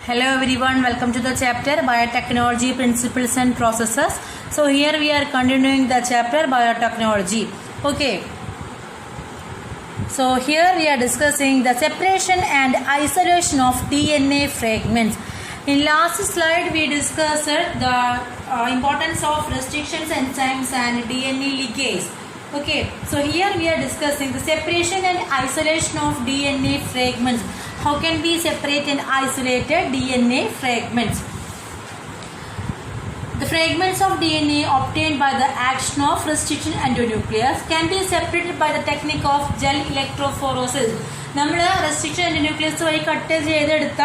Hello everyone, welcome to the chapter Biotechnology-Principles and Processes. So here we are continuing the chapter Biotechnology. Okay. So here we are discussing the separation and isolation of DNA fragments. In last slide we discussed the importance of restrictions enzymes and DNA ligands. Okay, so here we are discussing the separation and isolation of DNA fragments. How can we separate and isolate DNA fragments? The fragments of DNA obtained by the action of restriction endonuclease can be separated by the technique of gel electrophoresis. നമ്മൾ restriction endonuclease വഴി cut ചെയ്തെടുത്ത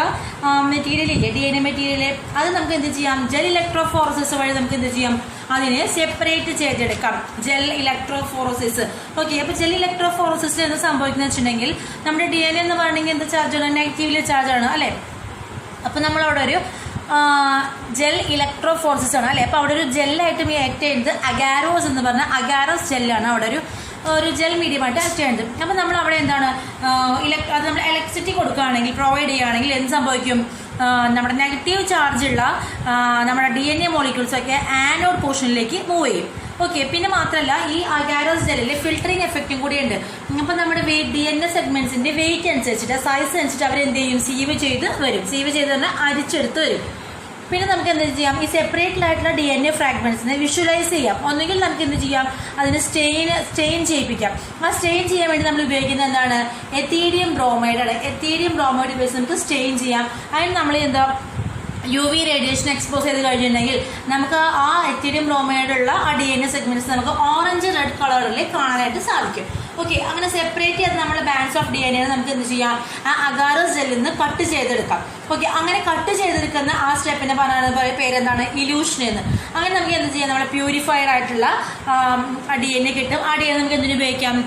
material ഇല്ലേ, D N A material, അത് നമുക്ക് എന്ത് ചെയ്യാം? Gel electrophoresis വഴി നമുക്ക് എന്ത് ചെയ്യാം? അതിനെ സെപ്പറേറ്റ് ചെയ്തെടുക്കാം. Gel electrophoresis. ഓക്കെ, അപ്പോൾ ജെൽ ഇലക്ട്രോഫോറസിസിൽ എന്ത് സംഭവിക്കുന്നത് വെച്ചിട്ടുണ്ടെങ്കിൽ നമ്മുടെ ഡി എൻ എ എന്ന് പറഞ്ഞെങ്കിൽ എന്ത് ചാർജാണ്? നെഗറ്റീവ്ലി ചാർജാണ് അല്ലേ? അപ്പോൾ നമ്മളവിടെ ഒരു ജെൽ ഇലക്ട്രോഫോറസിസ് ആണ് അല്ലേ? അപ്പോൾ അവിടെ ഒരു ജെല്ലായിട്ട് ആക്ട് ചെയ്യുന്നത് അഗാരോസ് എന്ന് പറഞ്ഞ അഗാരോസ് ജെല്ലാണ് അവിടെ ഒരു ജെൽ മീഡിയമായിട്ട് ആക്ട് ചെയ്യുന്നത്. അപ്പോൾ നമ്മൾ അവിടെ എന്താണ് അത് നമ്മൾ ഇലക്ട്രിസിറ്റി കൊടുക്കുകയാണെങ്കിൽ, പ്രൊവൈഡ് ചെയ്യുകയാണെങ്കിൽ എന്ത് സംഭവിക്കും? നമ്മുടെ നെഗറ്റീവ് ചാർജുള്ള നമ്മുടെ ഡി എൻ എ മോളിക്യൂൾസൊക്കെ ആനോഡ് പോർഷനിലേക്ക് മൂവ് ചെയ്യും. ഓക്കെ, പിന്നെ മാത്രമല്ല ഈ അഗാരോസ് ജെല്ലിൽ ഫിൽറ്ററിങ് എഫക്റ്റും കൂടി ഉണ്ട്. അപ്പോൾ നമ്മുടെ ഡി എൻ എ സെഗ്മെന്റ്സിന്റെ വെയിറ്റ് അനുസരിച്ചിട്ട്, സൈസ് അനുസരിച്ചിട്ട് അവരെന്ത് ചെയ്യും? സീവ് ചെയ്ത് വരും. സീവ് ചെയ്ത് തന്നെ അരിച്ചെടുത്ത് വരും. പിന്നെ നമുക്ക് എന്ത് ചെയ്യാം? ഈ സെപ്പറേറ്റഡ് ആയിട്ടുള്ള ഡി എൻ എ ഫ്രാഗ്മെന്റ്സിനെ വിഷ്വലൈസ് ചെയ്യാം. ഒന്നുകിൽ നമുക്ക് എന്ത് ചെയ്യാം? അതിന് സ്റ്റെയിൻ ചെയ്യിപ്പിക്കാം. ആ സ്റ്റെയിൻ ചെയ്യാൻ വേണ്ടി നമ്മൾ ഉപയോഗിക്കുന്നത് എന്താണ്? എത്തീരിയം ബ്രോമൈഡ് ആണ്. എത്തീരിയം ബ്രോമൈഡ് ഉപയോഗിച്ച് നമുക്ക് സ്റ്റെയിൻ ചെയ്യാം. അതിന് നമ്മൾ എന്താ UV റേഡിയേഷൻ എക്സ്പോസ് ചെയ്ത് കഴിഞ്ഞിട്ടുണ്ടെങ്കിൽ നമുക്ക് ആ എത്തീരിയം ബ്രോമൈഡുള്ള ആ ഡി എൻ എ സെഗ്മെന്റ്സ് നമുക്ക് ഓറഞ്ച് റെഡ് കളറിൽ കാണാനായിട്ട് സാധിക്കും. ഓക്കെ, അങ്ങനെ സെപ്പറേറ്റ് ചെയ്ത് നമ്മുടെ bands of D N A നമുക്ക് എന്ത് ചെയ്യാം? ആ അഗാരോസ് ജെല്ലിൽ നിന്ന് കട്ട് ചെയ്തെടുക്കാം. ഓക്കെ, അങ്ങനെ കട്ട് ചെയ്തെടുക്കുന്ന ആ സ്റ്റെപ്പിനെ പറയുന്ന പേരെന്താണ്? ഇലൂഷൻ എന്ന്. അങ്ങനെ നമുക്ക് എന്ത് ചെയ്യാം? നമ്മുടെ പ്യൂരിഫൈഡ് ആയിട്ടുള്ള ഡി എൻ എ കിട്ടും. ആ ഡി എൻ നമുക്ക് എന്തിനു ഉപയോഗിക്കാം?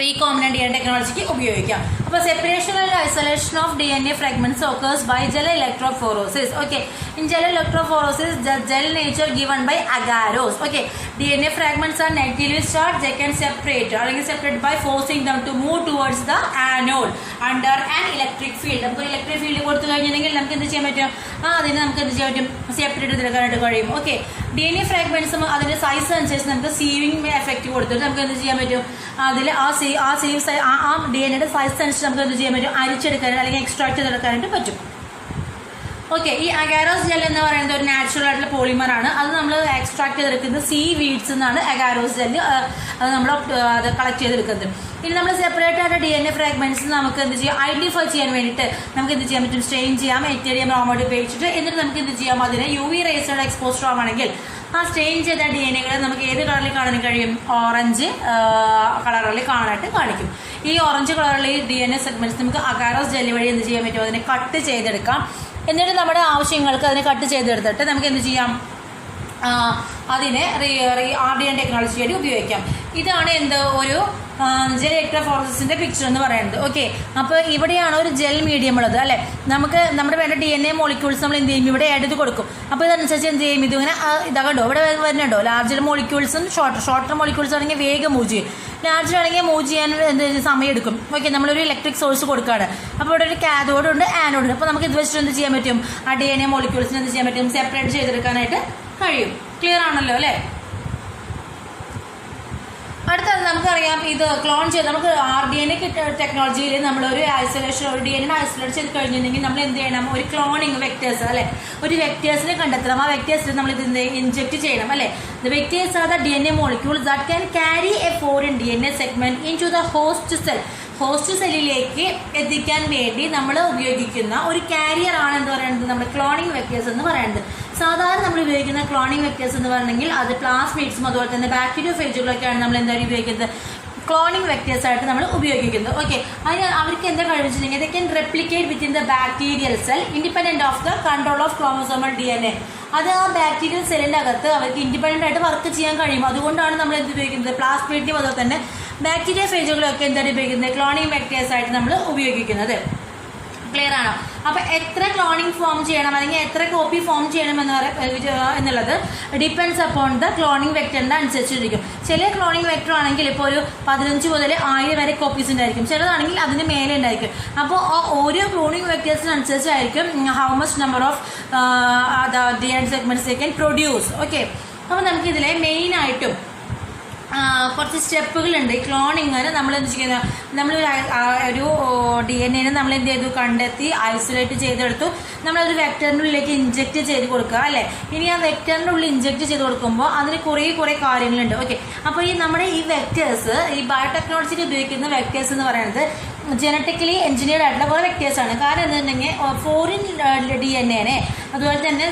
റീകോംബിനന്റ് DNA ടെക്നോളജിക്ക് ഉപയോഗിക്കാം. അപ്പോൾ separation and isolation of DNA fragments occurs by gel electrophoresis. Okay, in gel electrophoresis the gel nature given by agarose. Okay, DNA fragments are negatively charged. They can separate by forcing them to move towards the anode under an electric field. നമുക്ക് electric field കൊടുത്തു കഴിഞ്ഞിട്ടുണ്ടെങ്കിൽ നമുക്ക് എന്ത് ചെയ്യാൻ പറ്റും? അതിനെ നമുക്ക് എന്ത് ചെയ്യാൻ പറ്റും? സെപ്പറേറ്റ് ചെയ്തെടുക്കാനായിട്ട് കഴിയും. ഓക്കെ, DNA ഫ്രാഗ്മെന്റ്സും അതിന്റെ സൈസ് അനുസരിച്ച് നമുക്ക് സീവിങ് എഫക്റ്റ് കൊടുത്തിട്ട് നമുക്ക് എന്ത് ചെയ്യാൻ പറ്റും? അതിൽ ആ ഡി എൻ എയുടെ സൈസ് അനുസരിച്ച് നമുക്ക് എന്ത് ചെയ്യാൻ പറ്റും? അരിച്ചെടുക്കാനായിട്ട് അല്ലെങ്കിൽ എക്സ്ട്രാക്ട് ചെയ്തെടുക്കാനായിട്ട് പറ്റും. ഓക്കെ, ഈ അഗാരോസ് ജെൽ എന്ന് പറയുന്നത് ഒരു നാച്ചുറൽ ആയിട്ടുള്ള പോളിമർ ആണ്. അത് നമ്മൾ എക്സ്ട്രാക്ട് ചെയ്തെടുക്കുന്നത് സീ വീഡ്സ് എന്നാണ് അഗാരോസ് ജെല്ല് അത് നമ്മൾ അത് കളക്ട് ചെയ്തെടുക്കുന്നത്. ഇനി നമ്മൾ സെപ്പറേറ്റ് ആയിട്ട് ഡി എൻ എ ഫ്രാഗ്മെന്റ്സ് നമുക്ക് എന്ത് ചെയ്യാം? ഐഡന്റിഫൈ ചെയ്യാൻ വേണ്ടിയിട്ട് നമുക്ക് എന്ത് ചെയ്യാൻ പറ്റും? സ്റ്റെയിൻ ചെയ്യാം എറ്റീരിയം ബ്രോമൈഡ് ഉപയോഗിച്ചിട്ട്. എന്നിട്ട് നമുക്ക് എന്ത് ചെയ്യാം? അതിനെ UV റേസിയുടെ എക്സ്പോസ്ഡ് ആണെങ്കിൽ ആ സ്റ്റെയിൻ ചെയ്ത ഡി എൻ എകളെ നമുക്ക് ഏത് കളറിൽ കാണാൻ കഴിയും? ഓറഞ്ച് കളറിൽ കാണാനായിട്ട് കാണിക്കും. ഈ ഓറഞ്ച് കളറിൽ ഈ ഡി എൻ എ സെഗ്മെന്റ്സ് നമുക്ക് അഗാരോസ് ജെല്ല് വഴി എന്ത് ചെയ്യാൻ പറ്റും? അതിനെ കട്ട് ചെയ്തെടുക്കാം. എന്നിട്ട് നമ്മുടെ ആവശ്യങ്ങൾക്ക് അതിനെ കട്ട് ചെയ്തെടുത്തിട്ട് നമുക്ക് എന്ത് ചെയ്യാം? അതിനെ RDN ടെക്നോളജി വേണ്ടി ഉപയോഗിക്കാം. ഇതാണ് ഒരു ജെൽ ഇലക്ട്രോഫോറസിസിന്റെ പിക്ചർ എന്ന് പറയുന്നത്. ഓക്കെ, അപ്പോൾ ഇവിടെയാണ് ഒരു ജെൽ മീഡിയം ഉള്ളത് അല്ലെ? നമുക്ക് നമ്മുടെ വേണ്ട ഡി എൻ എ മോളിക്യൂൾസ് നമ്മൾ എന്ത് ചെയ്യും? ഇവിടെ ആഡ് ചെയ്ത് കൊടുക്കും. അപ്പോൾ ഇതനുസരിച്ച് എന്ത് ചെയ്യും? ഇതിങ്ങനെ ഇതാകണ്ടോ? ഇവിടെ വരുന്നുണ്ടോ? ലാർജർ മോളിക്യൂൾസും ഷോർട്ടർ മോളിക്യൂൾസ് ആണെങ്കിൽ വേഗം മൂവ് ചെയ്യും. ലാർജർ ആണെങ്കിൽ മൂവ് ചെയ്യാൻ സമയം എടുക്കും. ഓക്കെ, നമ്മളൊരു ഇലക്ട്രിക് സോഴ്സ് കൊടുക്കുകയാണ്. അപ്പോൾ ഇവിടെ ഒരു കാഥോഡ് ഉണ്ട്, ആനോഡ് ഉണ്ട്. അപ്പോൾ നമുക്ക് ഇത് വെച്ചിട്ട് എന്ത് ചെയ്യാൻ പറ്റും? ആ ഡി എൻ എ മോളിക്യൂൾസിന് എന്ത് ചെയ്യാൻ പറ്റും? സെപ്പറേറ്റ് ചെയ്തെടുക്കാനായിട്ട് കഴിയും. ക്ലിയർ ആണല്ലോ അല്ലേ? അടുത്തത് നമുക്കറിയാം, ഇത് ക്ലോൺ ചെയ്ത് നമുക്ക് RDN ടെക്നോളജിയിൽ നമ്മളൊരു ഐസൊലേഷൻ ഒരു ഡി എൻ എ ഐസൊലേറ്റ് ചെയ്ത് കഴിഞ്ഞിട്ടുണ്ടെങ്കിൽ നമ്മൾ എന്ത് ചെയ്യണം? ഒരു ക്ലോണിങ് വെക്ടേഴ്സ് അല്ലെ? ഒരു വെക്ടേഴ്സിനെ കണ്ടെത്തണം. ആ വെക്ടേഴ്സിൽ നമ്മൾ ഇത് ഇൻജെക്ട് ചെയ്യണം അല്ലെ? The vectors are the DNA molecules that can carry a foreign DNA segment into the host cell. Host സെല്ലിലേക്ക് എത്തിക്കാൻ വേണ്ടി നമ്മൾ ഉപയോഗിക്കുന്ന ഒരു കാരിയർ ആണ് എന്ന് പറയുന്നത് നമ്മുടെ ക്ലോണിങ് വെക്ടേഴ്സ് എന്ന് പറയുന്നത്. സാധാരണ നമ്മൾ ഉപയോഗിക്കുന്ന ക്ലോണിങ് വെക്ടേഴ്സ് എന്ന് പറഞ്ഞെങ്കിൽ അത് പ്ലാസ്മിഡ്സും അതുപോലെ തന്നെ ബാക്ടീരിയോഫേജുകളൊക്കെയാണ് നമ്മൾ എന്തായാലും ഉപയോഗിക്കുന്നത് ക്ലോണിങ് വെക്ടേഴ്സ് ആയിട്ട് നമ്മൾ ഉപയോഗിക്കുന്നത്. ഓക്കെ, അതിന് അവർക്ക് എന്താ കഴിവിച്ചിട്ടുണ്ടെങ്കിൽ they can replicate within the bacterial cell independent of the control of chromosomal DNA. അത് ആ ബാക്ടീരിയൽ സെല്ലിൻ്റെ അകത്ത് അവർക്ക് ഇൻഡിപെൻഡൻ്റ് ആയിട്ട് വർക്ക് ചെയ്യാൻ കഴിയും. അതുകൊണ്ടാണ് നമ്മൾ എന്ത് ഉപയോഗിക്കുന്നത്? പ്ലാസ്മിഡിനും അതുപോലെ തന്നെ ബാക്ടീരിയ ഫേജുകളൊക്കെ എന്താണ് ഉപയോഗിക്കുന്നത്? ക്ലോണിങ് വെക്ടേഴ്സ് ആയിട്ട് നമ്മൾ ഉപയോഗിക്കുന്നത്. ക്ലിയർ ആണോ? അപ്പൊ എത്ര ക്ലോണിങ് ഫോം ചെയ്യണം അല്ലെങ്കിൽ എത്ര കോപ്പി ഫോം ചെയ്യണം എന്നുള്ളത് ഡിപ്പെൻഡ്സ് അപ്പോൺ ദ ക്ലോണിങ് വെക്ടറിന്റെ അനുസരിച്ചിരിക്കും. ചില ക്ലോണിങ് വെക്ടർ ആണെങ്കിൽ ഇപ്പോൾ ഒരു 15 മുതൽ 1000 വരെ കോപ്പീസ് ഉണ്ടായിരിക്കും, ചിലതാണെങ്കിൽ അതിന് മേലെ ഉണ്ടായിരിക്കും. അപ്പോൾ ഓരോ ക്ലോണിങ് വെക്ടേഴ്സിനനുസരിച്ചായിരിക്കും how much number of DNA segments they can produce. Okay, അപ്പോൾ നമുക്കിതിലെ മെയിൻ ആയിട്ടും കുറച്ച് സ്റ്റെപ്പുകളുണ്ട്. ഈ ക്ലോണിങ്ങിന് നമ്മൾ എന്ത് ചെയ്യുന്നത്, നമ്മൾ ഒരു DNA നമ്മൾ എന്ത് ചെയ്തു, കണ്ടെത്തി ഐസൊലേറ്റ് ചെയ്തെടുത്തു, നമ്മളൊരു വെക്ടറിൻ്റെ ഉള്ളിലേക്ക് ഇഞ്ചെക്ട് ചെയ്ത് കൊടുക്കുക അല്ലേ. ഇനി ആ വെക്ടറിൻ്റെ ഉള്ളിൽ ഇഞ്ചെക്ട് ചെയ്ത് കൊടുക്കുമ്പോൾ അതിന് കുറേ കാര്യങ്ങളുണ്ട്. ഓക്കെ, അപ്പോൾ നമ്മുടെ ഈ വെക്ടേഴ്സ്, ഈ ബയോടെക്നോളജിയിൽ ഉപയോഗിക്കുന്ന വെക്ടേഴ്സ് എന്ന് പറയുന്നത് ജനറ്റിക്കലി എഞ്ചിനീയർഡ് ആയിട്ടുള്ള കുറേ വെക്ടേഴ്സാണ്. കാരണം എന്തുണ്ടെങ്കിൽ ഫോറിൻ DNA അതുപോലെ തന്നെ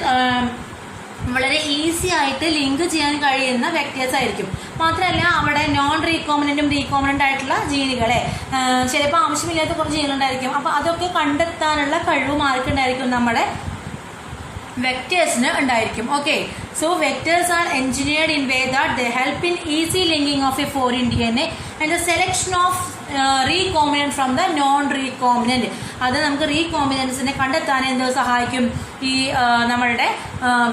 വളരെ ഈസി ആയിട്ട് ലിങ്ക് ചെയ്യാൻ കഴിയുന്ന വെക്ടേഴ്സ് ആയിരിക്കും. മാത്രമല്ല അവിടെ നോൺ റീകോമിനന്റും റീകോമിനന്റ് ആയിട്ടുള്ള ജീനുകളെ ചിലപ്പോൾ ആവശ്യമില്ലാത്ത കുറച്ച് ജീനുകളുണ്ടായിരിക്കും. അപ്പോൾ അതൊക്കെ കണ്ടെത്താനുള്ള കഴിവ് ആർക്കുണ്ടായിരിക്കും, നമ്മുടെ വെക്ടേഴ്സിന് ഉണ്ടായിരിക്കും. Okay, so vectors are engineered in way that they help in easy linking of a foreign DNA and the selection of recombinant from the non-recombinant. അത് നമുക്ക് റീകോമ്പിനൻസിനെ കണ്ടെത്താൻ എന്ത് സഹായിക്കും, ഈ നമ്മളുടെ